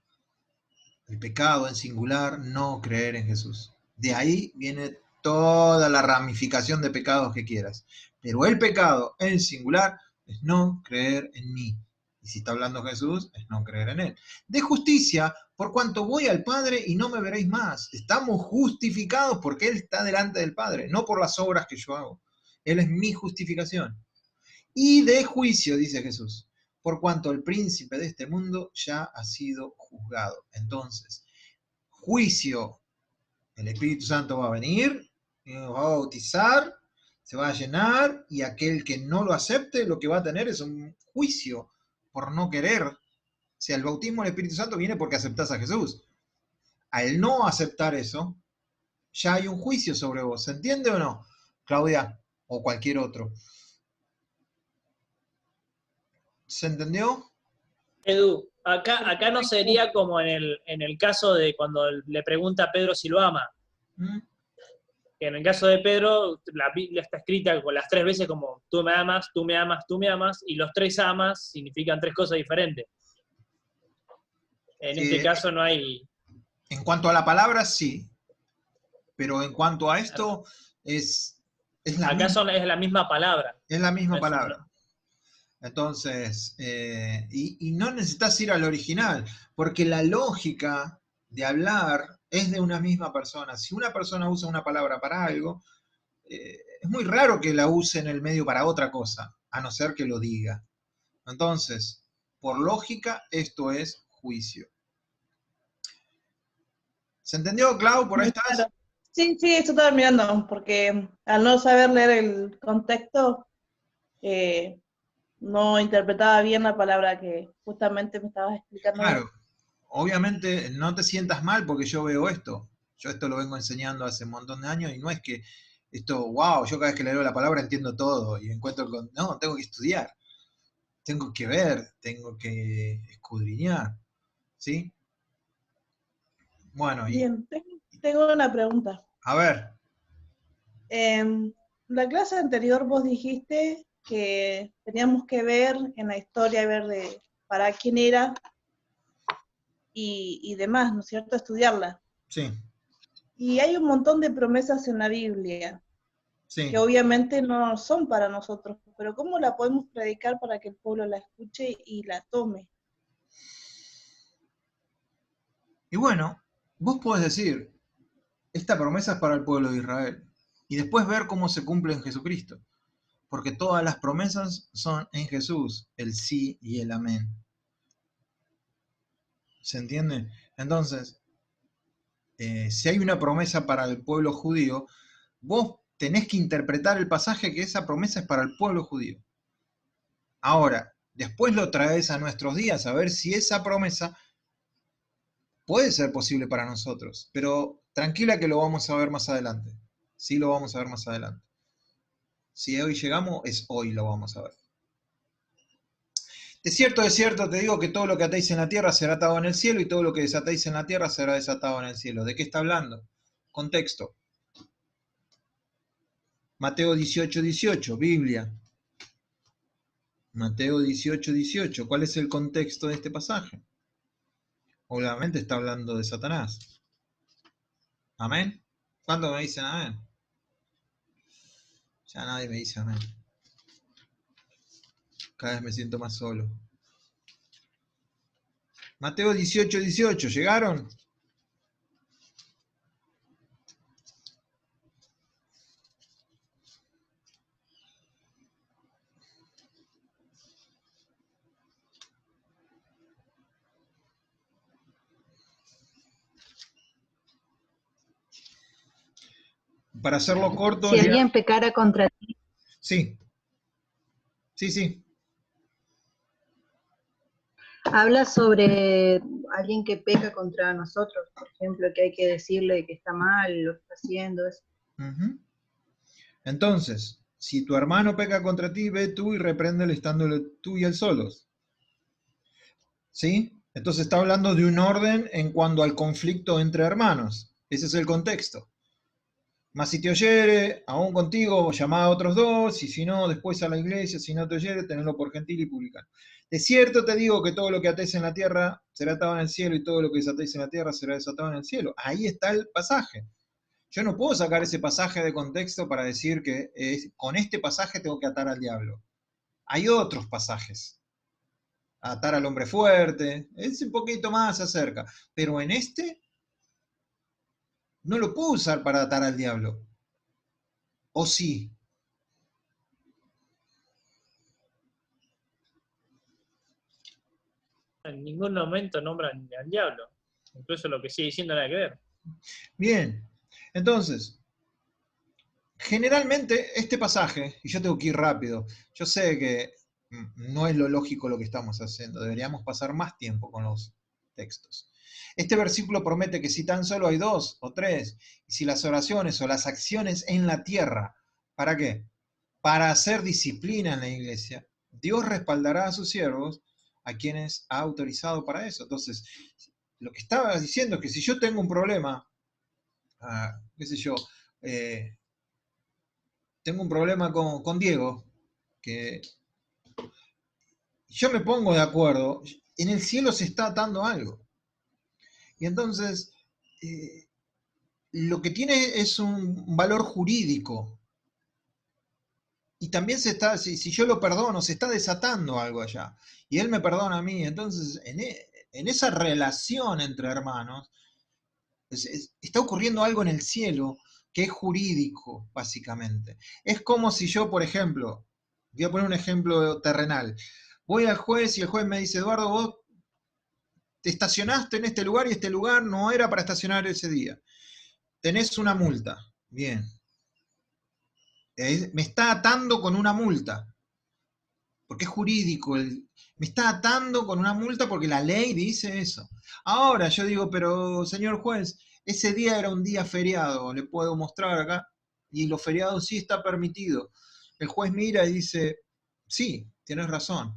El pecado en singular, no creer en Jesús. De ahí viene toda la ramificación de pecados que quieras. Pero el pecado en singular es no creer en mí. Y si está hablando Jesús, es no creer en Él. De justicia, por cuanto voy al Padre y no me veréis más. Estamos justificados porque Él está delante del Padre, no por las obras que yo hago. Él es mi justificación. Y de juicio, dice Jesús, por cuanto el príncipe de este mundo ya ha sido juzgado. Entonces, juicio, el Espíritu Santo va a venir, nos va a bautizar, se va a llenar, y aquel que no lo acepte, lo que va a tener es un juicio por no querer. O sea, el bautismo del Espíritu Santo viene porque aceptás a Jesús. Al no aceptar eso, ya hay un juicio sobre vos. ¿Se entiende o no, Claudia? O cualquier otro. ¿Se entendió? Edu, acá no sería como en el caso de cuando le pregunta a Pedro si lo ama. ¿Mm? Que en el caso de Pedro, la Biblia está escrita con las 3 veces como tú me amas, tú me amas, tú me amas, y los 3 amas significan 3 cosas diferentes. En este caso no hay... En cuanto a la palabra, sí. Pero en cuanto a esto, es la acá misma. Es la misma palabra. Es la misma No palabra. Entonces, y no necesitas ir al original, porque la lógica de hablar es de una misma persona. Si una persona usa una palabra para algo, es muy raro que la use en el medio para otra cosa, a no ser que lo diga. Entonces, por lógica, esto es juicio. ¿Se entendió, Clau? ¿Por ahí estás? Claro. Sí, esto estaba mirando, porque al no saber leer el contexto, no interpretaba bien la palabra que justamente me estabas explicando. Claro, obviamente no te sientas mal porque yo veo esto. Yo esto lo vengo enseñando hace un montón de años y no es que esto, wow, yo cada vez que leo la palabra entiendo todo y encuentro con... No, tengo que estudiar, tengo que ver, tengo que escudriñar, ¿sí? Bueno, y Bien, tengo una pregunta. a ver, En la clase anterior vos dijiste que teníamos que ver en la historia, ver de para quién era y demás, ¿no es cierto? Estudiarla. sí, Y hay un montón de promesas en la Biblia sí. que obviamente no son para nosotros, pero ¿cómo la podemos predicar para que el pueblo la escuche y la tome? Y bueno, vos podés decir, esta promesa es para el pueblo de Israel y después ver cómo se cumple en Jesucristo, porque todas las promesas son en Jesús, el sí y el amén. ¿Se entiende? Entonces, si hay una promesa para el pueblo judío, vos tenés que interpretar el pasaje que esa promesa es para el pueblo judío. Ahora, después lo traes a nuestros días a ver si esa promesa puede ser posible para nosotros, pero tranquila que lo vamos a ver más adelante. Sí lo vamos a ver más adelante. Si hoy llegamos, es hoy lo vamos a ver. De cierto, te digo que todo lo que atéis en la tierra será atado en el cielo y todo lo que desatéis en la tierra será desatado en el cielo. ¿De qué está hablando? Contexto. Mateo 18:18, Biblia. Mateo 18:18. ¿Cuál es el contexto de este pasaje? Obviamente está hablando de Satanás. ¿Amén? ¿Cuándo me dicen amén? Ya nadie me dice amén. Cada vez me siento más solo. Mateo 18:18, ¿llegaron? Para hacerlo corto, Si alguien pecara contra ti, sí, sí. habla sobre alguien que peca contra nosotros, por ejemplo, que hay que decirle que está mal, lo que está haciendo. Ujú. Entonces, si tu hermano peca contra ti, ve tú y repréndele estándole tú y él solos. ¿Sí? Entonces está hablando de un orden en cuanto al conflicto entre hermanos. Ese es el contexto. Mas si te oyere, aún contigo, llamá a otros dos, y si no, después a la iglesia, si no te oyere, tenelo por gentil y publicano. De cierto te digo que todo lo que atéis en la tierra será atado en el cielo, y todo lo que desatéis en la tierra será desatado en el cielo. Ahí está el pasaje. Yo no puedo sacar ese pasaje de contexto para decir que con este pasaje tengo que atar al diablo. Hay otros pasajes. Atar al hombre fuerte, es un poquito más acerca. Pero en este no lo puedo usar para atar al diablo. ¿O sí? En ningún momento nombran al diablo. Incluso lo que sigue diciendo nada que ver. Bien, entonces, generalmente este pasaje, y yo tengo que ir rápido, yo sé que no es lo lógico lo que estamos haciendo, deberíamos pasar más tiempo con los textos. Este versículo promete que si tan solo hay 2 o 3, y si las oraciones o las acciones en la tierra, ¿para qué? Para hacer disciplina en la iglesia, Dios respaldará a sus siervos, a quienes ha autorizado para eso. Entonces, lo que estaba diciendo es que si yo tengo un problema, qué sé yo, tengo un problema con Diego, que yo me pongo de acuerdo, en el cielo se está atando algo. Y entonces, lo que tiene es un valor jurídico. Y también se está, si yo lo perdono, se está desatando algo allá. Y él me perdona a mí. Entonces, en esa relación entre hermanos, está ocurriendo algo en el cielo que es jurídico, básicamente. Es como si yo, por ejemplo, voy a poner un ejemplo terrenal, voy al juez y el juez me dice, Eduardo, vos te estacionaste en este lugar y este lugar no era para estacionar ese día. Tenés una multa. Bien. Me está atando con una multa. Porque es jurídico. Me está atando con una multa porque la ley dice eso. Ahora yo digo, pero señor juez, ese día era un día feriado, le puedo mostrar acá, y los feriados sí está permitido. El juez mira y dice, sí, tienes razón,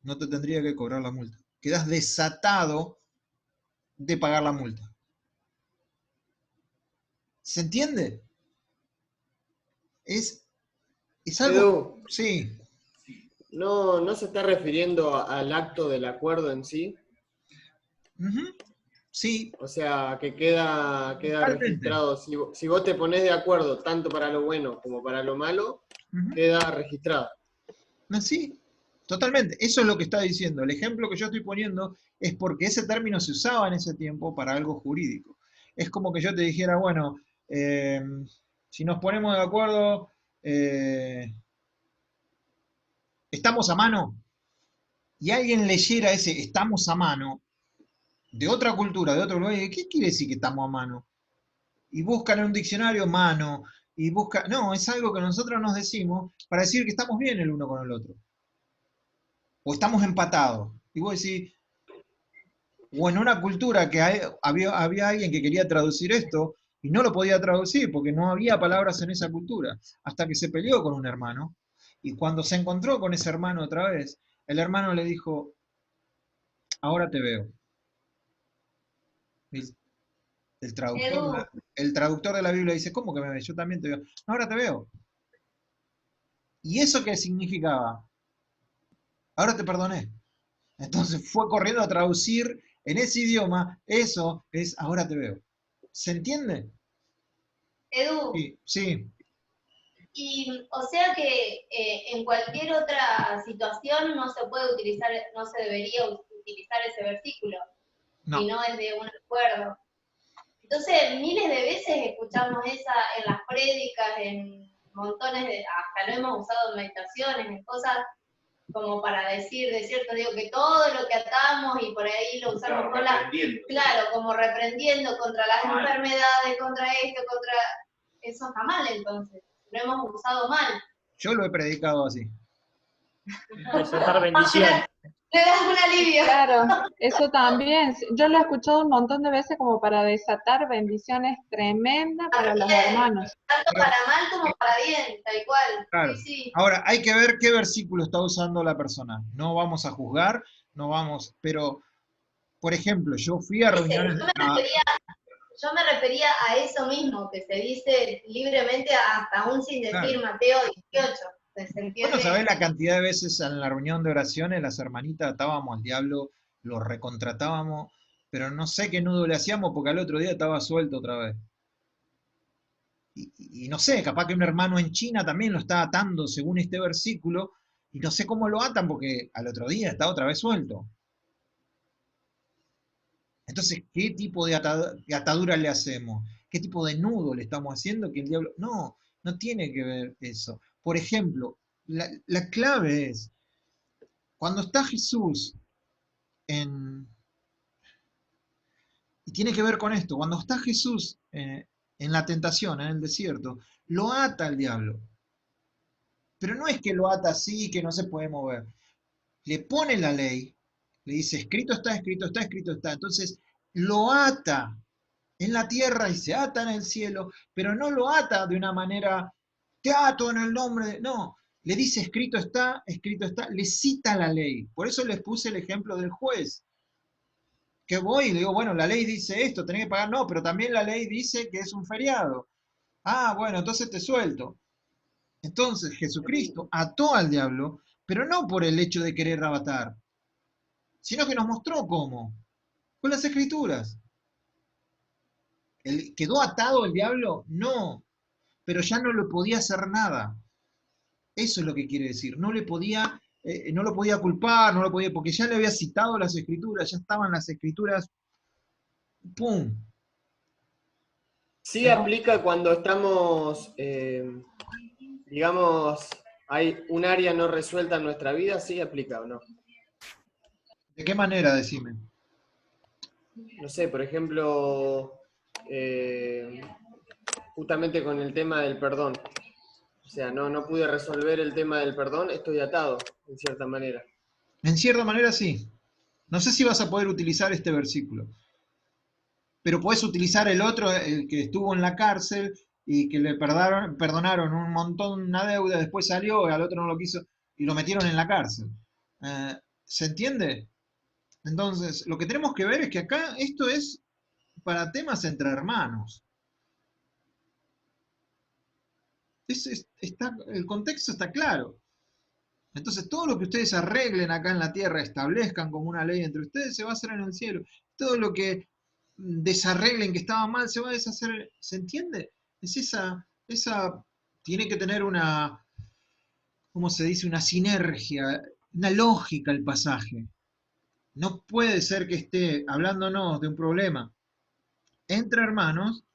no te tendría que cobrar la multa. Quedas desatado de pagar la multa. ¿Se entiende? Es algo... Edu, Sí. ¿no se está refiriendo al acto del acuerdo en sí? Sí. O sea, que queda registrado. Si vos te pones de acuerdo tanto para lo bueno como para lo malo, queda registrado. Sí, totalmente. Eso es lo que está diciendo. El ejemplo que yo estoy poniendo es porque ese término se usaba en ese tiempo para algo jurídico. Es como que yo te dijera, bueno, si nos ponemos de acuerdo, estamos a mano, y alguien leyera ese estamos a mano de otra cultura, de otro lugar, y ¿qué quiere decir que estamos a mano? Y buscan en un diccionario mano, y busca, no, es algo que nosotros nos decimos para decir que estamos bien el uno con el otro. O estamos empatados. Y vos decís, o en una cultura que había alguien que quería traducir esto y no lo podía traducir porque no había palabras en esa cultura, hasta que se peleó con un hermano. Y cuando se encontró con ese hermano otra vez, el hermano le dijo, ahora te veo. El traductor de la Biblia dice, ¿cómo que me ves? Yo también te veo. Ahora te veo. ¿Y eso qué significaba? Ahora te perdoné. Entonces fue corriendo a traducir en ese idioma, eso es ahora te veo. ¿Se entiende? Edu. Sí. Y o sea que en cualquier otra situación no se puede utilizar, no se debería utilizar ese versículo, No. y no es de un acuerdo. Entonces, miles de veces escuchamos esa en las prédicas, en montones de, hasta lo hemos usado en meditaciones, en cosas como para decir, de cierto, digo que todo lo que atamos y por ahí lo usamos con la, claro, como reprendiendo contra las enfermedades, contra esto, contra, eso está mal entonces, lo hemos usado mal. Yo lo he predicado así. Desatar bendición. Le das un alivio. Claro, eso también. Yo lo he escuchado un montón de veces como para desatar bendiciones tremendas para los hermanos. Tanto para mal como para bien, tal cual. Claro. Sí, sí. Ahora, hay que ver qué versículo está usando la persona. No vamos a juzgar, no vamos, pero, por ejemplo, yo fui a reuniones... Yo me refería a eso mismo, que se dice libremente hasta aún sin decir Claro. Mateo 18. ¿Se entiende? Bueno, ¿sabés la cantidad de veces en la reunión de oraciones las hermanitas atábamos al diablo, lo recontratábamos, pero no sé qué nudo le hacíamos porque al otro día estaba suelto otra vez? Y no sé, capaz que un hermano en China también lo está atando según este versículo, y no sé cómo lo atan porque al otro día está otra vez suelto. Entonces, ¿qué tipo de atadura le hacemos? ¿Qué tipo de nudo le estamos haciendo que el diablo... No, no tiene que ver eso. Por ejemplo, la clave es, cuando está Jesús y tiene que ver con esto, cuando está Jesús en la tentación, en el desierto, lo ata el diablo. Pero no es que lo ata así, que no se puede mover. Le pone la ley, le dice, escrito está, escrito está, escrito está. Entonces, lo ata en la tierra y se ata en el cielo, pero no lo ata de una manera, te ato en el nombre de... No, le dice, escrito está, le cita la ley. Por eso les puse el ejemplo del juez. Que voy y le digo, bueno, la ley dice esto, tenés que pagar, no, pero también la ley dice que es un feriado. Ah, bueno, entonces te suelto. Entonces Jesucristo ató al diablo, pero no por el hecho de querer abatar, sino que nos mostró cómo, con las escrituras. ¿Quedó atado el diablo? No, pero ya no le podía hacer nada. Eso es lo que quiere decir, no lo podía culpar, no lo podía, porque ya le había citado las escrituras, ya estaban las escrituras, ¡pum! Sí aplica cuando estamos, digamos, hay un área no resuelta en nuestra vida, sí aplica o no. ¿De qué manera, decime? No sé, por ejemplo, justamente con el tema del perdón. O sea, no pude resolver el tema del perdón, estoy atado, en cierta manera. En cierta manera sí. No sé si vas a poder utilizar este versículo, pero puedes utilizar el otro, el que estuvo en la cárcel y que le perdonaron un montón, una deuda, después salió, al otro no lo quiso y lo metieron en la cárcel. ¿Se entiende? Entonces, lo que tenemos que ver es que acá esto es para temas entre hermanos. El contexto está claro. Entonces, todo lo que ustedes arreglen acá en la tierra, establezcan como una ley entre ustedes, se va a hacer en el cielo. Todo lo que desarreglen que estaba mal, se va a deshacer. ¿Se entiende? Es esa tiene que tener una, ¿cómo se dice? Una sinergia, una lógica el pasaje. No puede ser que esté hablándonos de un problema entre hermanos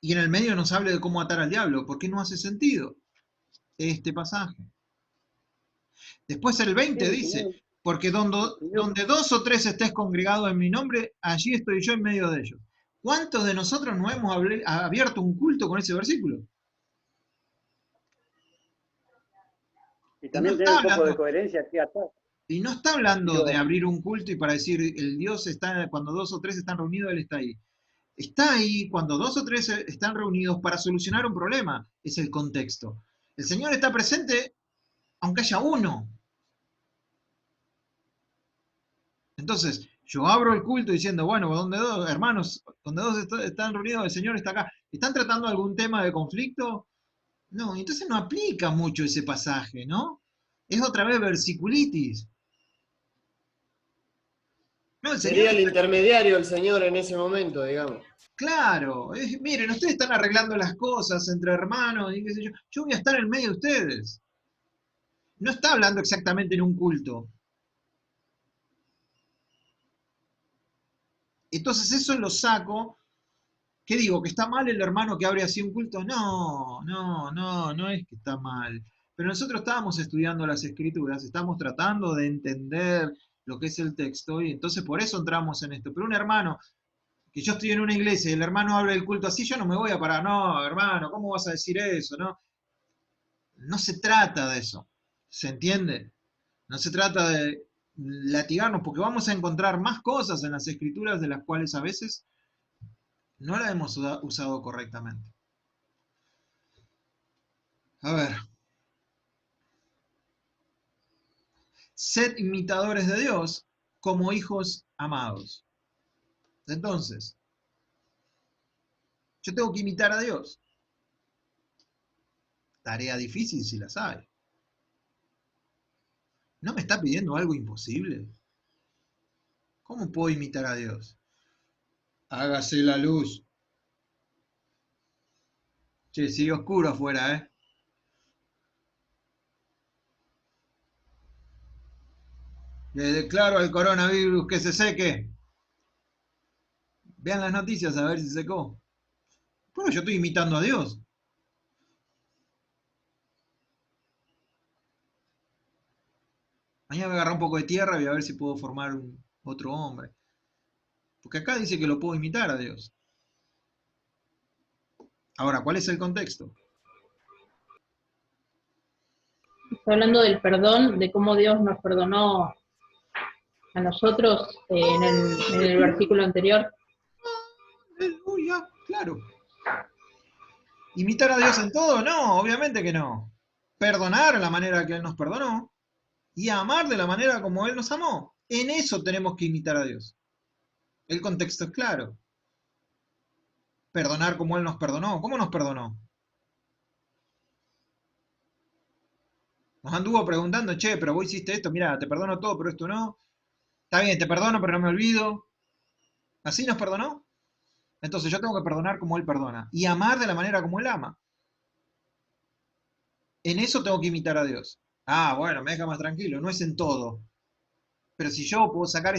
y en el medio nos hable de cómo atar al diablo, porque no hace sentido este pasaje. Después el 20 dice, porque donde 2 o 3 estés congregados en mi nombre, allí estoy yo en medio de ellos. ¿Cuántos de nosotros no hemos abierto un culto con ese versículo? Y también tener un poco de coherencia aquí atrás. Y no está hablando de abrir un culto y para decir, el Dios está, cuando 2 o 3 están reunidos, Él está ahí. Está ahí cuando 2 o 3 están reunidos para solucionar un problema, es el contexto. El Señor está presente aunque haya uno. Entonces, yo abro el culto diciendo, bueno, donde 2, hermanos, donde 2 están reunidos, el Señor está acá. ¿Están tratando algún tema de conflicto? No, entonces no aplica mucho ese pasaje, ¿no? Es otra vez versiculitis. No, sería el intermediario el Señor en ese momento, digamos. Claro, miren, ustedes están arreglando las cosas entre hermanos y qué sé yo. Yo voy a estar en medio de ustedes. No está hablando exactamente en un culto. Entonces eso lo saco. ¿Qué digo? ¿Que está mal el hermano que abre así un culto? No, no, no, no es que está mal. Pero nosotros estábamos estudiando las escrituras, estamos tratando de entender lo que es el texto, y entonces por eso entramos en esto. Pero un hermano, que yo estoy en una iglesia y el hermano abre el culto así, yo no me voy a parar. No, hermano, ¿cómo vas a decir eso? No, no se trata de eso. ¿Se entiende? No se trata de latigarnos, porque vamos a encontrar más cosas en las escrituras de las cuales a veces no la hemos usado correctamente. A ver. Sed imitadores de Dios como hijos amados. Entonces, yo tengo que imitar a Dios. Tarea difícil si las hay. ¿No me está pidiendo algo imposible? ¿Cómo puedo imitar a Dios? Hágase la luz. Che, sigue oscuro afuera, ¿eh? Le declaro al coronavirus que se seque. Vean las noticias a ver si secó. Bueno, yo estoy imitando a Dios. Mañana voy a agarrar un poco de tierra y voy a ver si puedo formar otro hombre. Porque acá dice que lo puedo imitar a Dios. Ahora, ¿cuál es el contexto? Está hablando del perdón, de cómo Dios nos perdonó a nosotros en el versículo anterior. Aleluya, claro. ¿Imitar a Dios en todo? No, obviamente que no. Perdonar de la manera que Él nos perdonó y amar de la manera como Él nos amó. En eso tenemos que imitar a Dios. El contexto es claro. Perdonar como Él nos perdonó. ¿Cómo nos perdonó? Nos anduvo preguntando, che, pero vos hiciste esto, mira, te perdono todo, pero esto no. Está bien, te perdono, pero no me olvido. ¿Así nos perdonó? Entonces yo tengo que perdonar como Él perdona y amar de la manera como Él ama. En eso tengo que imitar a Dios. Ah, bueno, me deja más tranquilo, no es en todo. Pero si yo puedo sacar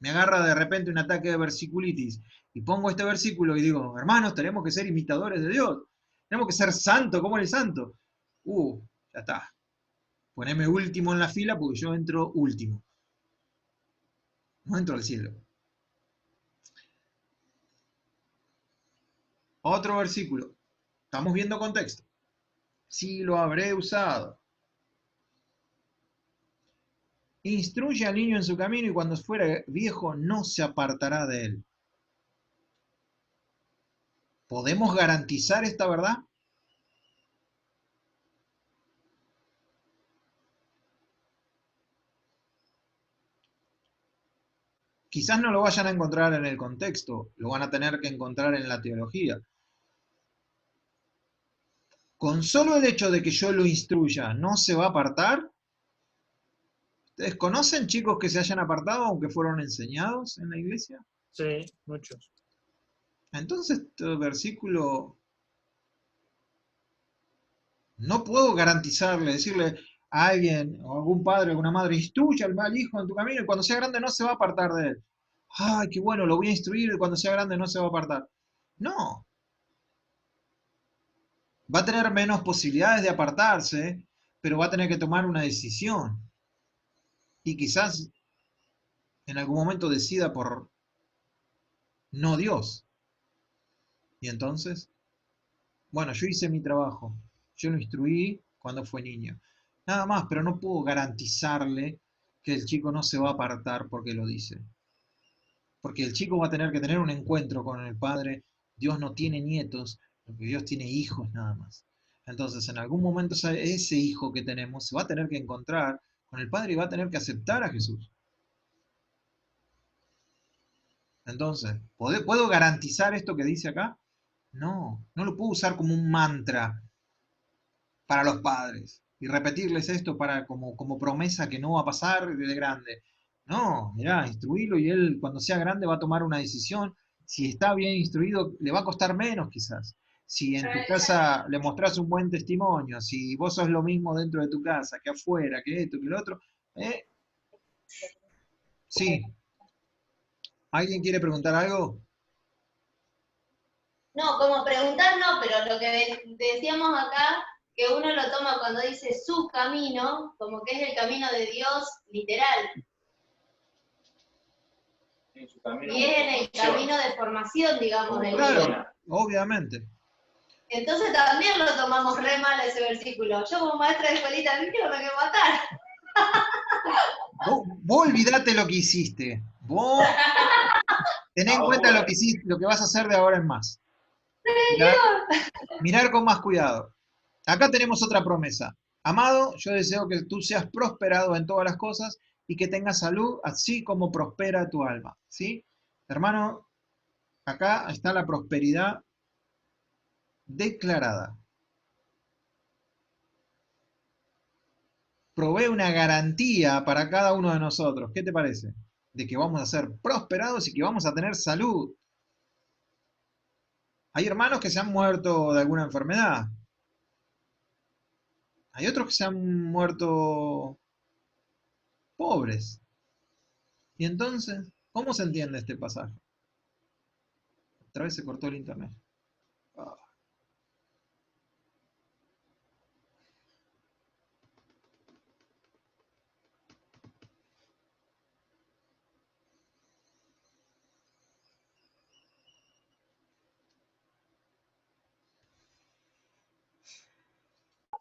me agarra de repente un ataque de versiculitis y pongo este versículo y digo, hermanos, tenemos que ser imitadores de Dios. Tenemos que ser santos como el santo. Ya está. Poneme último en la fila porque yo entro último. No entro al cielo. Otro versículo. Estamos viendo contexto. Sí lo habré usado. Instruye al niño en su camino y cuando fuera viejo no se apartará de él. ¿Podemos garantizar esta verdad? Quizás no lo vayan a encontrar en el contexto, lo van a tener que encontrar en la teología. Con solo el hecho de que yo lo instruya, ¿no se va a apartar? ¿Ustedes conocen chicos que se hayan apartado aunque fueron enseñados en la iglesia? Sí, muchos. Entonces, este versículo no puedo garantizarle, decirle a alguien, o a algún padre o alguna madre, instruye al mal hijo en tu camino y cuando sea grande no se va a apartar de él. Ay, qué bueno, lo voy a instruir y cuando sea grande no se va a apartar. No. Va a tener menos posibilidades de apartarse, pero va a tener que tomar una decisión. Y quizás en algún momento decida por no Dios. Y entonces, bueno, yo hice mi trabajo. Yo lo instruí cuando fue niño. Nada más, pero no puedo garantizarle que el chico no se va a apartar porque lo dice. Porque el chico va a tener que tener un encuentro con el padre. Dios no tiene nietos, porque Dios tiene hijos nada más. Entonces, en algún momento ese hijo que tenemos se va a tener que encontrar con el padre y va a tener que aceptar a Jesús. Entonces, ¿puedo garantizar esto que dice acá? No, no lo puedo usar como un mantra para los padres y repetirles esto como promesa que no va a pasar de grande. No, mirá, instruirlo y él cuando sea grande va a tomar una decisión. Si está bien instruido, le va a costar menos quizás. Si en tu casa le mostrás un buen testimonio, si vos sos lo mismo dentro de tu casa, que afuera, que esto, que lo otro, sí. ¿Alguien quiere preguntar algo? No, como preguntar no, pero lo que decíamos acá, que uno lo toma cuando dice su camino, como que es el camino de Dios literal. Y es en el camino de formación, digamos, del Claro, niño. obviamente. Entonces también lo tomamos re mal ese versículo. Yo como maestra de escuelita bíblica me quiero matar. Vos olvidate lo que hiciste. Vos ten en cuenta lo que hiciste, lo que vas a hacer de ahora en más. Mirar con más cuidado. Acá tenemos otra promesa. Amado, yo deseo que tú seas prosperado en todas las cosas y que tengas salud, así como prospera tu alma. ¿Sí? Hermano, acá está la prosperidad declarada. Provee una garantía para cada uno de nosotros. ¿Qué te parece? De que vamos a ser prosperados y que vamos a tener salud. Hay hermanos que se han muerto de alguna enfermedad. Hay otros que se han muerto pobres. Y entonces, ¿cómo se entiende este pasaje? Otra vez se cortó el internet.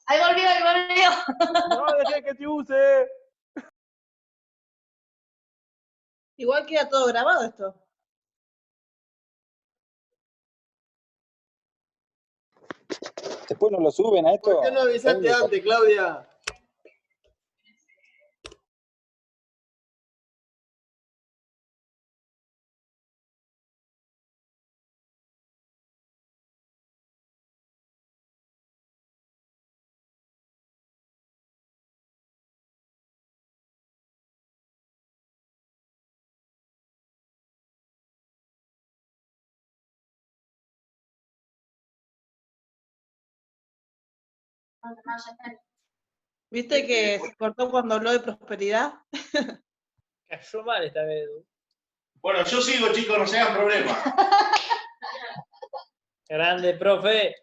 Ahí volvió, ahí volvió. No dejé que te use. Igual queda todo grabado esto. Después no lo suben a esto. ¿Por qué no avisaste antes, Claudia? ¿Viste que se cortó cuando habló de prosperidad? Cayó mal esta vez. Bueno, yo sigo, chicos, no se hagan problema. Grande, profe.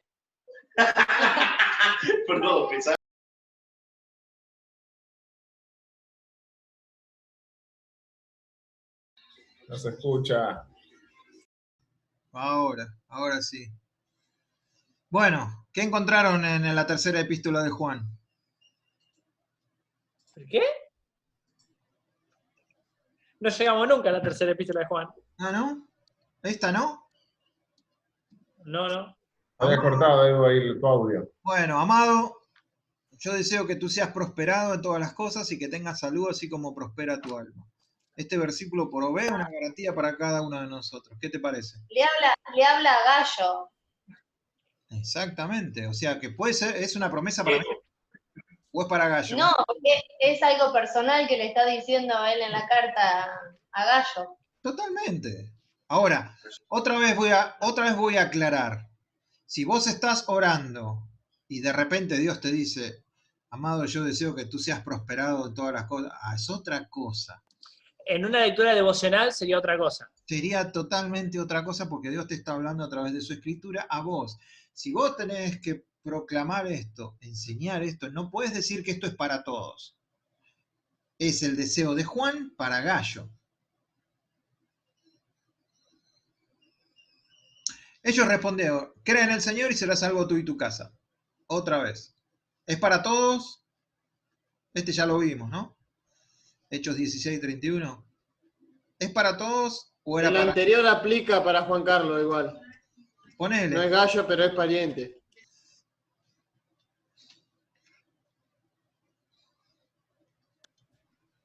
Perdón, pensaba. No se escucha. Ahora sí. Bueno, ¿qué encontraron en la tercera epístola de Juan? ¿Qué? No llegamos nunca a la tercera epístola de Juan. Ah, ¿no? ¿Esta no? No, no. Había cortado Edu ahí tu audio. Bueno, amado, yo deseo que tú seas prosperado en todas las cosas y que tengas salud así como prospera tu alma. Este versículo provee una garantía para cada uno de nosotros. ¿Qué te parece? Le habla a Gallo. Exactamente. O sea, que puede ser, es una promesa para mí o es para Gallo. No, porque es algo personal que le está diciendo a él en la carta a Gallo. Totalmente. Ahora, otra vez voy a aclarar. Si vos estás orando y de repente Dios te dice, amado, yo deseo que tú seas prosperado en todas las cosas, es otra cosa. En una lectura devocional sería otra cosa. Sería totalmente otra cosa porque Dios te está hablando a través de su escritura a vos. Si vos tenés que proclamar esto, enseñar esto, no puedes decir que esto es para todos. Es el deseo de Juan para Gallo. Ellos respondieron, cree en el Señor y será salvo tú y tu casa. Otra vez. ¿Es para todos? Este ya lo vimos, ¿no? Hechos 16:31. ¿Es para todos o era El para...? anterior aplica para Juan Carlos igual. Ponele. No es Gallo, pero es pariente.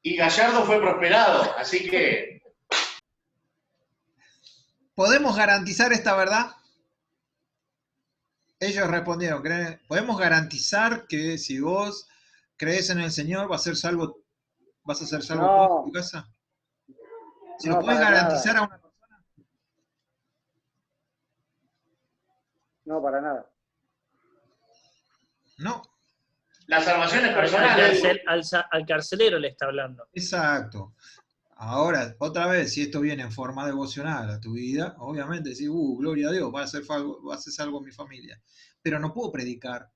Y Gallardo fue prosperado, así que... ¿Podemos garantizar esta verdad? Ellos respondieron, ¿podemos garantizar que si vos crees en el Señor vas a ser salvo tú en tu casa? ¿Se lo puedes garantizar a una persona? No, para nada. No. La salvación es personal. Al carcelero le está hablando. Exacto. Ahora, otra vez, si esto viene en forma devocional a tu vida, obviamente decís, gloria a Dios, va a hacer algo en mi familia. Pero no puedo predicar,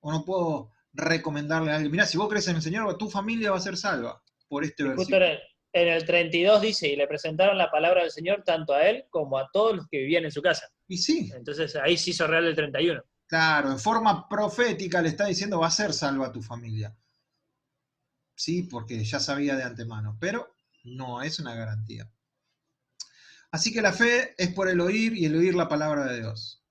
o no puedo recomendarle a alguien, mira, si vos crees en el Señor, tu familia va a ser salva por este Y justo versículo. en el 32 dice, y le presentaron la palabra del Señor tanto a él como a todos los que vivían en su casa. Y sí. Entonces ahí se hizo real el 31. Claro, en forma profética le está diciendo, va a ser salva tu familia. Sí, porque ya sabía de antemano, pero no es una garantía. Así que la fe es por el oír y el oír la palabra de Dios.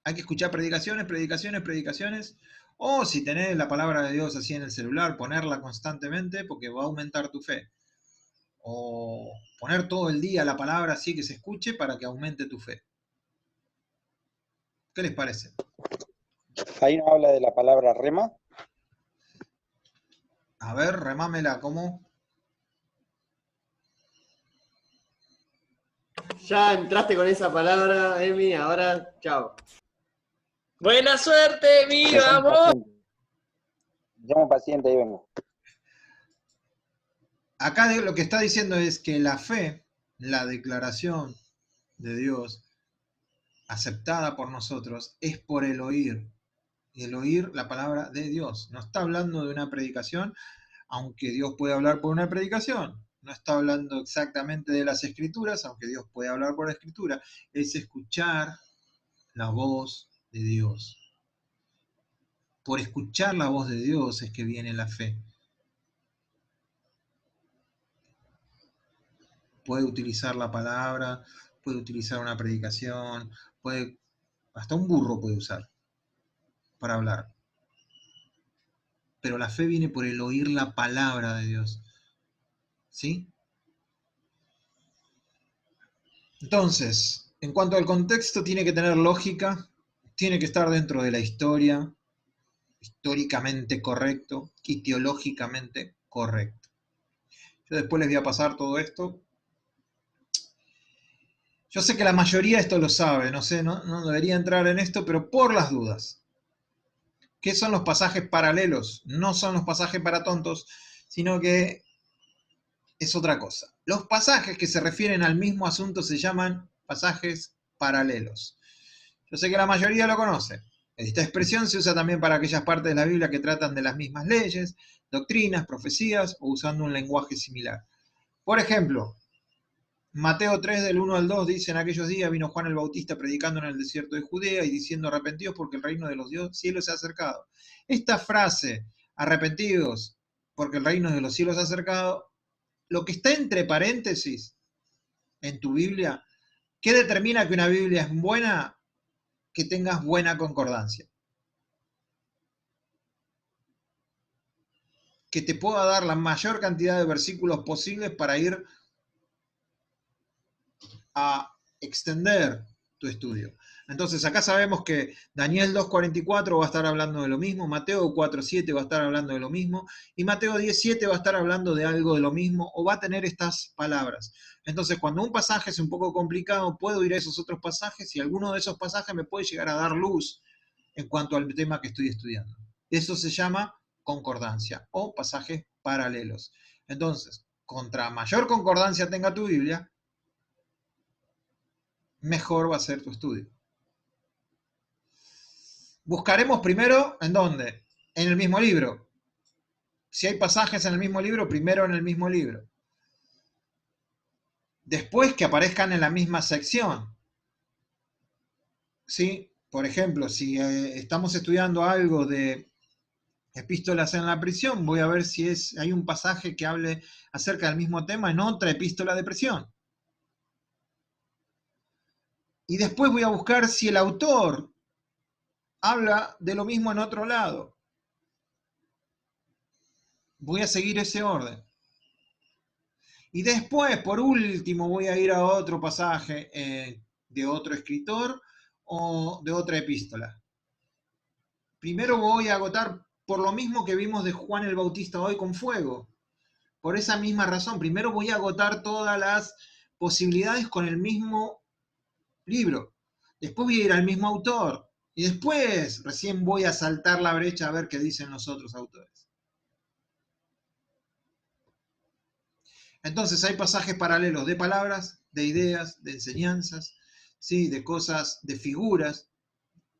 Hay que escuchar predicaciones, predicaciones, predicaciones. O si tenés la palabra de Dios así en el celular, ponerla constantemente porque va a aumentar tu fe. O poner todo el día la palabra así que se escuche para que aumente tu fe. ¿Qué les parece? Ahí no habla de la palabra rema. A ver, remámela, ¿cómo? Ya entraste con esa palabra, Emi, ahora chao. ¡Buena suerte, Emi! ¡Vamos! Llamo paciente, ahí vengo. Acá lo que está diciendo es que la fe, la declaración de Dios, aceptada por nosotros, es por el oír. Y el oír la palabra de Dios. No está hablando de una predicación, aunque Dios puede hablar por una predicación. No está hablando exactamente de las escrituras, aunque Dios puede hablar por la escritura. Es escuchar la voz de Dios. Por escuchar la voz de Dios es que viene la fe. Puede utilizar la palabra, puede utilizar una predicación, hasta un burro puede usar para hablar. Pero la fe viene por el oír la palabra de Dios. ¿Sí? Entonces, en cuanto al contexto, tiene que tener lógica, tiene que estar dentro de la historia, históricamente correcto y teológicamente correcto. Yo después les voy a pasar todo esto. Yo sé que la mayoría esto lo sabe, no sé, no debería entrar en esto, pero por las dudas. ¿Qué son los pasajes paralelos? No son los pasajes para tontos, sino que es otra cosa. Los pasajes que se refieren al mismo asunto se llaman pasajes paralelos. Yo sé que la mayoría lo conoce. Esta expresión se usa también para aquellas partes de la Biblia que tratan de las mismas leyes, doctrinas, profecías o usando un lenguaje similar. Por ejemplo, Mateo 3 del 1 al 2 dice, en aquellos días vino Juan el Bautista predicando en el desierto de Judea y diciendo arrepentidos porque el reino de los cielos se ha acercado. Esta frase, arrepentidos porque el reino de los cielos se ha acercado, lo que está entre paréntesis en tu Biblia, ¿qué determina que una Biblia es buena? Que tengas buena concordancia. Que te pueda dar la mayor cantidad de versículos posibles para ir a extender tu estudio. Entonces acá sabemos que Daniel 2.44 va a estar hablando de lo mismo, Mateo 4.7 va a estar hablando de lo mismo, y Mateo 10.7 va a estar hablando de algo de lo mismo, o va a tener estas palabras. Entonces cuando un pasaje es un poco complicado, puedo ir a esos otros pasajes, y alguno de esos pasajes me puede llegar a dar luz en cuanto al tema que estoy estudiando. Eso se llama concordancia, o pasajes paralelos. Entonces, contra mayor concordancia tenga tu Biblia, mejor va a ser tu estudio. Buscaremos primero, ¿en dónde? En el mismo libro. Si hay pasajes en el mismo libro, primero en el mismo libro. Después que aparezcan en la misma sección. ¿Sí? Por ejemplo, si estamos estudiando algo de epístolas en la prisión, voy a ver si hay un pasaje que hable acerca del mismo tema en otra epístola de prisión. Y después voy a buscar si el autor habla de lo mismo en otro lado. Voy a seguir ese orden. Y después, por último, voy a ir a otro pasaje de otro escritor o de otra epístola. Primero voy a agotar por lo mismo que vimos de Juan el Bautista hoy con fuego. Por esa misma razón, primero voy a agotar todas las posibilidades con el mismo libro. Después voy a ir al mismo autor. Y después recién voy a saltar la brecha a ver qué dicen los otros autores. Entonces hay pasajes paralelos de palabras, de ideas, de enseñanzas, ¿sí? De cosas, de figuras,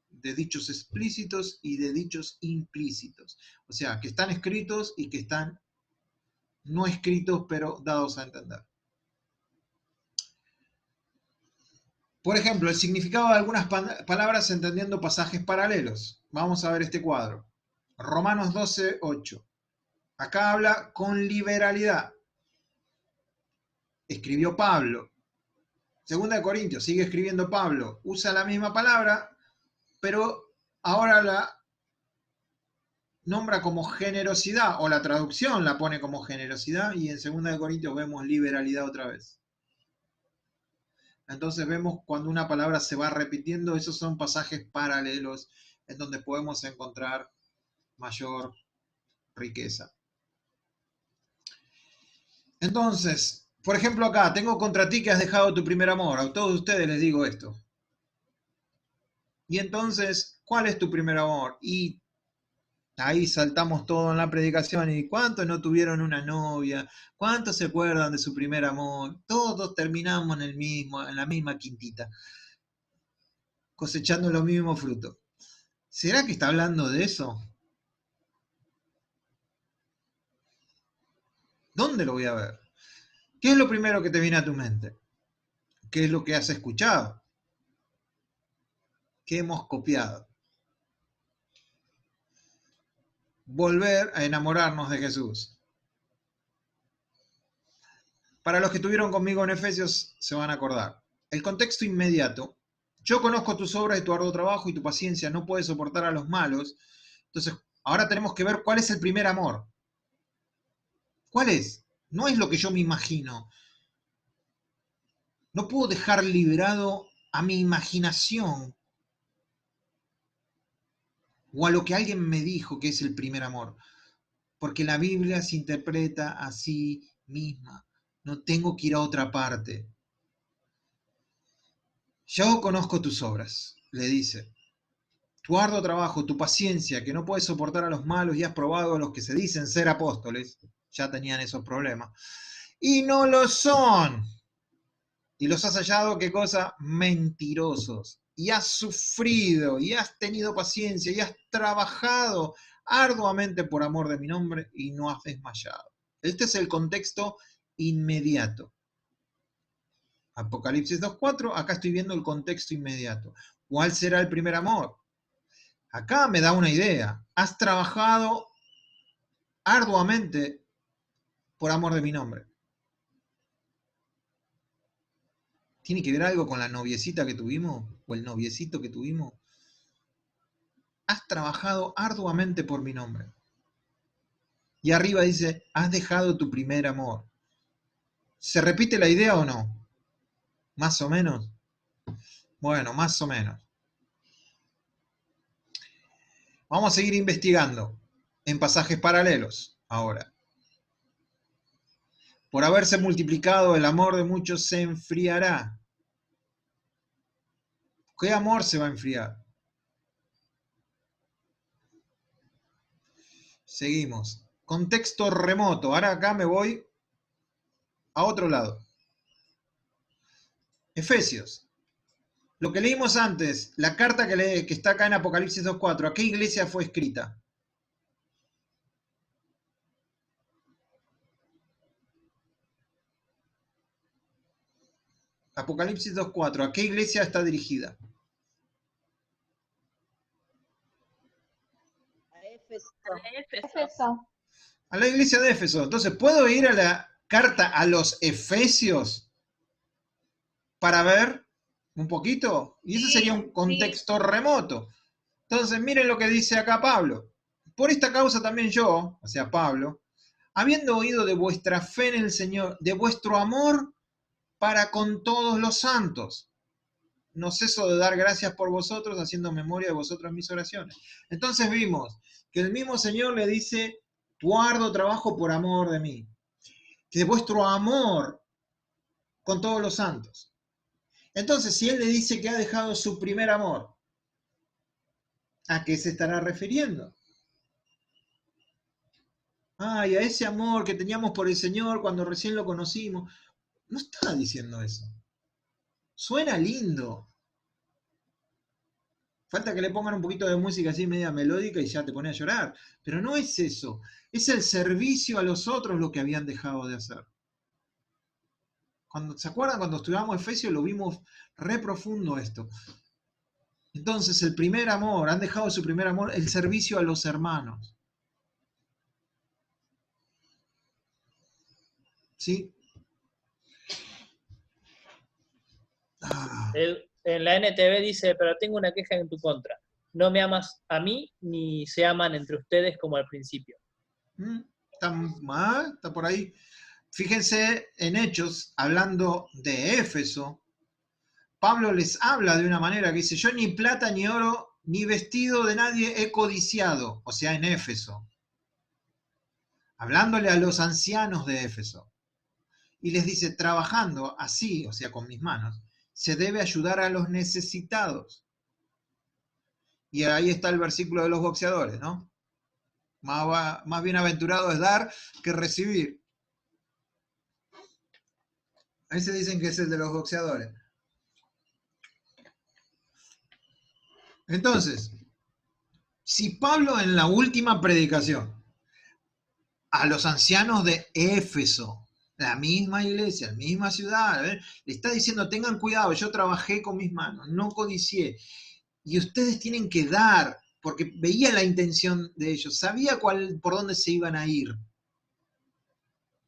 de dichos explícitos y de dichos implícitos. O sea, que están escritos y que están no escritos, pero dados a entender. Por ejemplo, el significado de algunas palabras entendiendo pasajes paralelos. Vamos a ver este cuadro. Romanos 12, 8. Acá habla con liberalidad. Escribió Pablo. Segunda de Corintios, sigue escribiendo Pablo. Usa la misma palabra, pero ahora la nombra como generosidad, o la traducción la pone como generosidad, y en segunda de Corintios vemos liberalidad otra vez. Entonces vemos cuando una palabra se va repitiendo, esos son pasajes paralelos en donde podemos encontrar mayor riqueza. Entonces, por ejemplo acá, tengo contra ti que has dejado tu primer amor. A todos ustedes les digo esto. Y entonces, ¿cuál es tu primer amor? Y ahí saltamos todo en la predicación. ¿Y cuántos no tuvieron una novia? ¿Cuántos se acuerdan de su primer amor? Todos terminamos en la misma quintita, cosechando los mismos frutos. ¿Será que está hablando de eso? ¿Dónde lo voy a ver? ¿Qué es lo primero que te viene a tu mente? ¿Qué es lo que has escuchado? ¿Qué hemos copiado? Volver a enamorarnos de Jesús. Para los que estuvieron conmigo en Efesios se van a acordar. El contexto inmediato. Yo conozco tus obras y tu arduo trabajo y tu paciencia, no puedes soportar a los malos. Entonces, ahora tenemos que ver cuál es el primer amor. ¿Cuál es? No es lo que yo me imagino. No puedo dejar liberado a mi imaginación o a lo que alguien me dijo que es el primer amor. Porque la Biblia se interpreta a sí misma. No tengo que ir a otra parte. Yo conozco tus obras, le dice. Tu arduo trabajo, tu paciencia, que no puedes soportar a los malos y has probado a los que se dicen ser apóstoles. Ya tenían esos problemas. Y no lo son. Y los has hallado, ¿qué cosa? Mentirosos. Y has sufrido, y has tenido paciencia, y has trabajado arduamente por amor de mi nombre, y no has desmayado. Este es el contexto inmediato. Apocalipsis 2.4, acá estoy viendo el contexto inmediato. ¿Cuál será el primer amor? Acá me da una idea. Has trabajado arduamente por amor de mi nombre. ¿Tiene que ver algo con la noviecita que tuvimos? ¿O el noviecito que tuvimos? Has trabajado arduamente por mi nombre. Y arriba dice, has dejado tu primer amor. ¿Se repite la idea o no? ¿Más o menos? Bueno, más o menos. Vamos a seguir investigando en pasajes paralelos ahora. Por haberse multiplicado, el amor de muchos se enfriará. ¿Qué amor se va a enfriar? Seguimos. Contexto remoto. Ahora acá me voy a otro lado. Efesios. Lo que leímos antes, la carta que está acá en Apocalipsis 2.4, ¿a qué iglesia fue escrita? Apocalipsis 2.4, ¿a qué iglesia está dirigida? Éfeso. A la iglesia de Éfeso. Entonces, ¿puedo ir a la carta a los Efesios para ver un poquito? Y ese sería un contexto remoto. Entonces, miren lo que dice acá Pablo. Por esta causa también yo, o sea, Pablo, habiendo oído de vuestra fe en el Señor, de vuestro amor para con todos los santos, no ceso de dar gracias por vosotros, haciendo memoria de vosotros mis oraciones. Entonces vimos que el mismo Señor le dice, tu arduo trabajo por amor de mí, que de vuestro amor con todos los santos. Entonces, si Él le dice que ha dejado su primer amor, ¿a qué se estará refiriendo? Ay, a ese amor que teníamos por el Señor cuando recién lo conocimos. No está diciendo eso. Suena lindo. Falta que le pongan un poquito de música así media melódica y ya te pone a llorar. Pero no es eso. Es el servicio a los otros lo que habían dejado de hacer. ¿Se acuerdan cuando estudiamos Efesios? Lo vimos re profundo esto. Entonces, el primer amor, han dejado su primer amor, el servicio a los hermanos. ¿Sí? En la NTV dice, pero tengo una queja en tu contra. No me amas a mí, ni se aman entre ustedes como al principio. Está mal, está por ahí. Fíjense en Hechos, hablando de Éfeso, Pablo les habla de una manera que dice, yo ni plata ni oro, ni vestido de nadie he codiciado, o sea, en Éfeso. Hablándole a los ancianos de Éfeso. Y les dice, trabajando así, o sea, con mis manos, se debe ayudar a los necesitados. Y ahí está el versículo de los boxeadores, ¿no? Más bienaventurado es dar que recibir. Ahí se dicen que es el de los boxeadores. Entonces, si Pablo en la última predicación a los ancianos de Éfeso, la misma iglesia, la misma ciudad, le está diciendo, tengan cuidado, yo trabajé con mis manos, no codicié, y ustedes tienen que dar, porque veía la intención de ellos, sabía por dónde se iban a ir.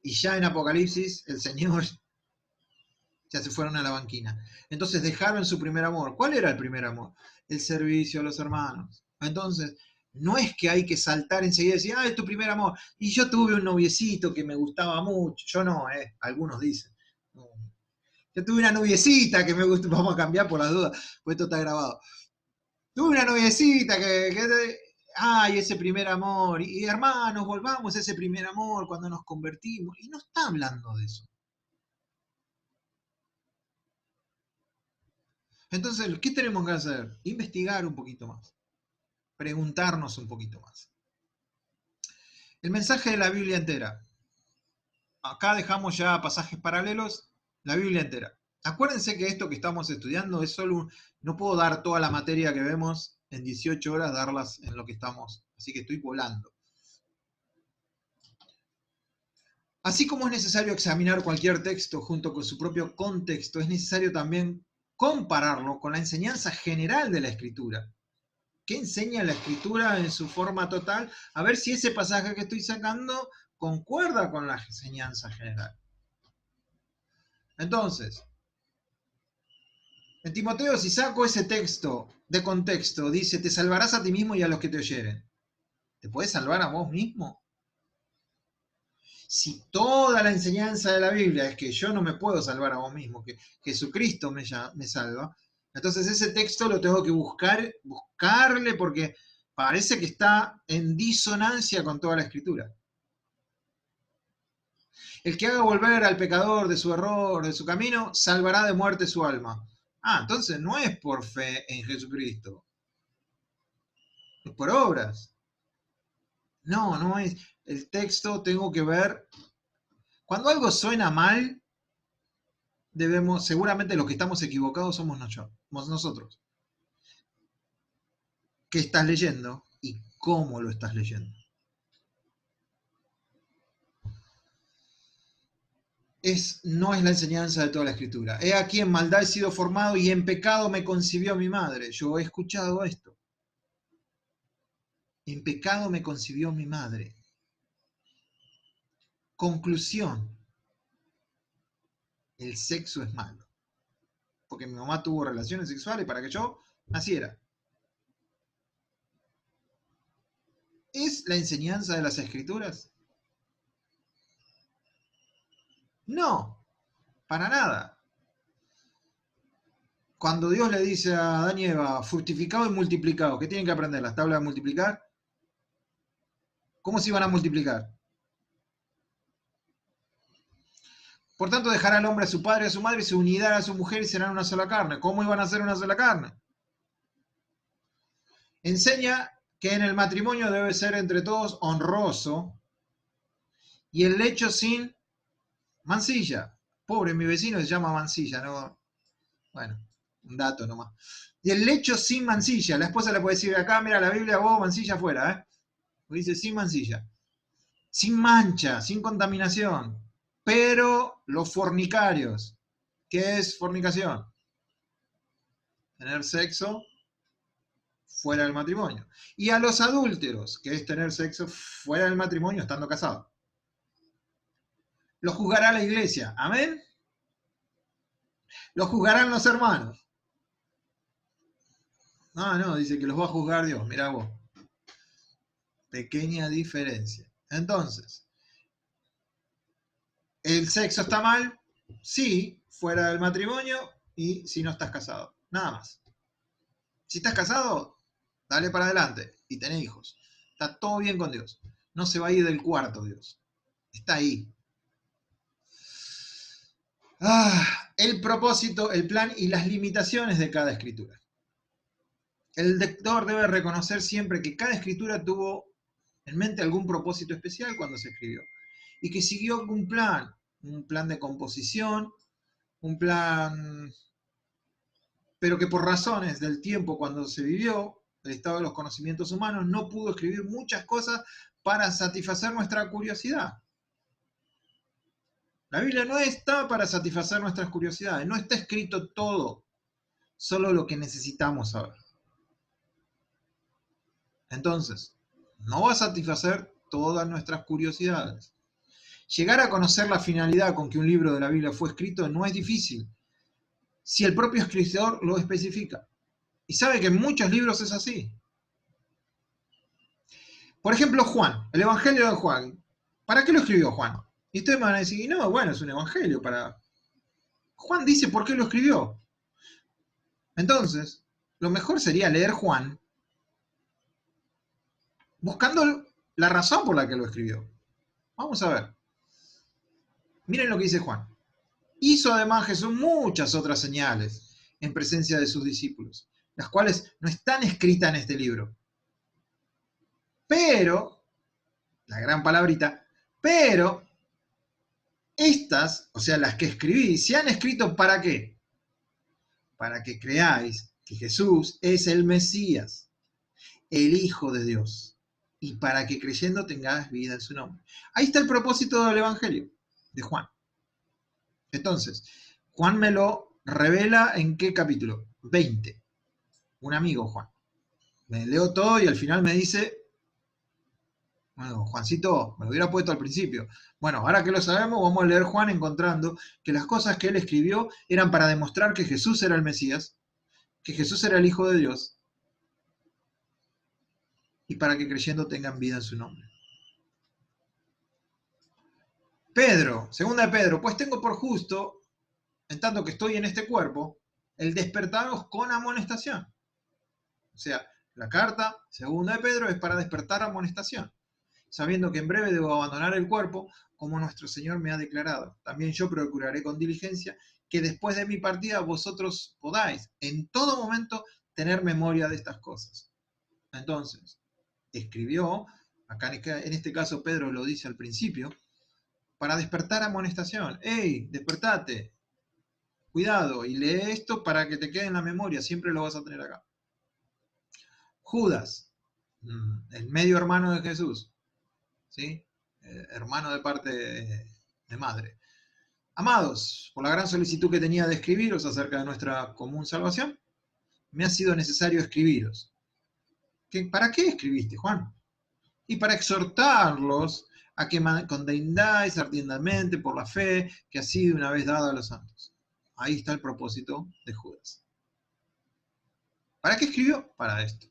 Y ya en Apocalipsis, el Señor ya se fueron a la banquina. Entonces dejaron su primer amor. ¿Cuál era el primer amor? El servicio a los hermanos. Entonces, no es que hay que saltar enseguida y decir, es tu primer amor. Y yo tuve un noviecito que me gustaba mucho. Yo no, algunos dicen. Yo tuve una noviecita que me gustó, vamos a cambiar por las dudas, pues esto está grabado. Tuve una noviecita ese primer amor. Y hermanos, volvamos a ese primer amor cuando nos convertimos. Y no está hablando de eso. Entonces, ¿qué tenemos que hacer? Investigar un poquito más. Preguntarnos un poquito más. El mensaje de la Biblia entera. Acá dejamos ya pasajes paralelos, la Biblia entera. Acuérdense que esto que estamos estudiando es solo no puedo dar toda la materia que vemos en 18 horas, darlas en lo que estamos. Así que estoy volando. Así como es necesario examinar cualquier texto junto con su propio contexto, es necesario también compararlo con la enseñanza general de la Escritura. ¿Qué enseña la Escritura en su forma total? A ver si ese pasaje que estoy sacando concuerda con la enseñanza general. Entonces, en Timoteo, si saco ese texto de contexto, dice, te salvarás a ti mismo y a los que te oyeren. ¿Te puedes salvar a vos mismo? Si toda la enseñanza de la Biblia es que yo no me puedo salvar a vos mismo, que Jesucristo me salva, entonces ese texto lo tengo que buscarle porque parece que está en disonancia con toda la Escritura. El que haga volver al pecador de su error, de su camino, salvará de muerte su alma. Entonces no es por fe en Jesucristo. Es por obras. No es. El texto tengo que ver. Cuando algo suena mal, seguramente los que estamos equivocados somos nosotros. ¿Qué estás leyendo y cómo lo estás leyendo? No es la enseñanza de toda la Escritura. He aquí en maldad he sido formado y en pecado me concibió mi madre. Yo he escuchado esto. En pecado me concibió mi madre. Conclusión. El sexo es malo. Porque mi mamá tuvo relaciones sexuales para que yo naciera. ¿Es la enseñanza de las Escrituras? No, para nada. Cuando Dios le dice a Adán y Eva, fructificado y multiplicado, ¿qué tienen que aprender? ¿Las tablas de multiplicar? ¿Cómo se iban a multiplicar? Por tanto, dejará al hombre a su padre y a su madre y se unirá a su mujer y serán una sola carne. ¿Cómo iban a ser una sola carne? Enseña que en el matrimonio debe ser entre todos honroso y el lecho sin mancilla. Pobre, mi vecino se llama Mancilla, ¿no? Bueno, un dato nomás. Y el lecho sin mancilla. La esposa le puede decir acá, mira la Biblia, vos, mancilla afuera, ¿eh? Dice sin mancilla. Sin mancha, sin contaminación. Pero los fornicarios. ¿Qué es fornicación? Tener sexo fuera del matrimonio. Y a los adúlteros, que es tener sexo fuera del matrimonio estando casado. Los juzgará la iglesia. ¿Amén? Los juzgarán los hermanos. No, dice que los va a juzgar Dios. Mirá vos. Pequeña diferencia. Entonces, ¿el sexo está mal? Sí, fuera del matrimonio y si no estás casado. Nada más. Si estás casado, dale para adelante y tenés hijos. Está todo bien con Dios. No se va a ir del cuarto Dios. Está ahí. El propósito, el plan y las limitaciones de cada escritura. El lector debe reconocer siempre que cada escritura tuvo en mente algún propósito especial cuando se escribió y que siguió un plan de composición, un plan, pero que por razones del tiempo cuando se vivió, el estado de los conocimientos humanos, no pudo escribir muchas cosas para satisfacer nuestra curiosidad. La Biblia no está para satisfacer nuestras curiosidades, no está escrito todo, solo lo que necesitamos saber. Entonces, no va a satisfacer todas nuestras curiosidades. Llegar a conocer la finalidad con que un libro de la Biblia fue escrito no es difícil, si el propio escritor lo especifica. Y sabe que en muchos libros es así. Por ejemplo, Juan, el Evangelio de Juan. ¿Para qué lo escribió Juan? Y ustedes me van a decir, no, bueno, es un evangelio para... Juan dice por qué lo escribió. Entonces, lo mejor sería leer Juan buscando la razón por la que lo escribió. Vamos a ver. Miren lo que dice Juan. Hizo además Jesús muchas otras señales en presencia de sus discípulos, las cuales no están escritas en este libro. Pero, la gran palabrita, pero... estas, o sea, las que escribí, se han escrito ¿para qué? Para que creáis que Jesús es el Mesías, el Hijo de Dios, y para que creyendo tengáis vida en su nombre. Ahí está el propósito del Evangelio de Juan. Entonces, Juan me lo revela ¿en qué capítulo? 20. Un amigo, Juan. Me leo todo y al final me dice... Bueno, Juancito, me lo hubiera puesto al principio. Bueno, ahora que lo sabemos, vamos a leer Juan encontrando que las cosas que él escribió eran para demostrar que Jesús era el Mesías, que Jesús era el Hijo de Dios, y para que creyendo tengan vida en su nombre. Pedro, segunda de Pedro, pues tengo por justo, en tanto que estoy en este cuerpo, el despertaros con amonestación. O sea, la carta, segunda de Pedro, es para despertar amonestación, sabiendo que en breve debo abandonar el cuerpo, como nuestro Señor me ha declarado. También yo procuraré con diligencia que después de mi partida vosotros podáis, en todo momento, tener memoria de estas cosas. Entonces, escribió, acá en este caso Pedro lo dice al principio, para despertar amonestación. ¡Ey, despertate! Cuidado, y lee esto para que te quede en la memoria, siempre lo vas a tener acá. Judas, el medio hermano de Jesús, ¿sí? Hermano de parte de madre. Amados, por la gran solicitud que tenía de escribiros acerca de nuestra común salvación, me ha sido necesario escribiros. ¿Para qué escribiste, Juan? Y para exhortarlos a que contendáis ardientemente por la fe que ha sido una vez dada a los santos. Ahí está el propósito de Judas. ¿Para qué escribió? Para esto.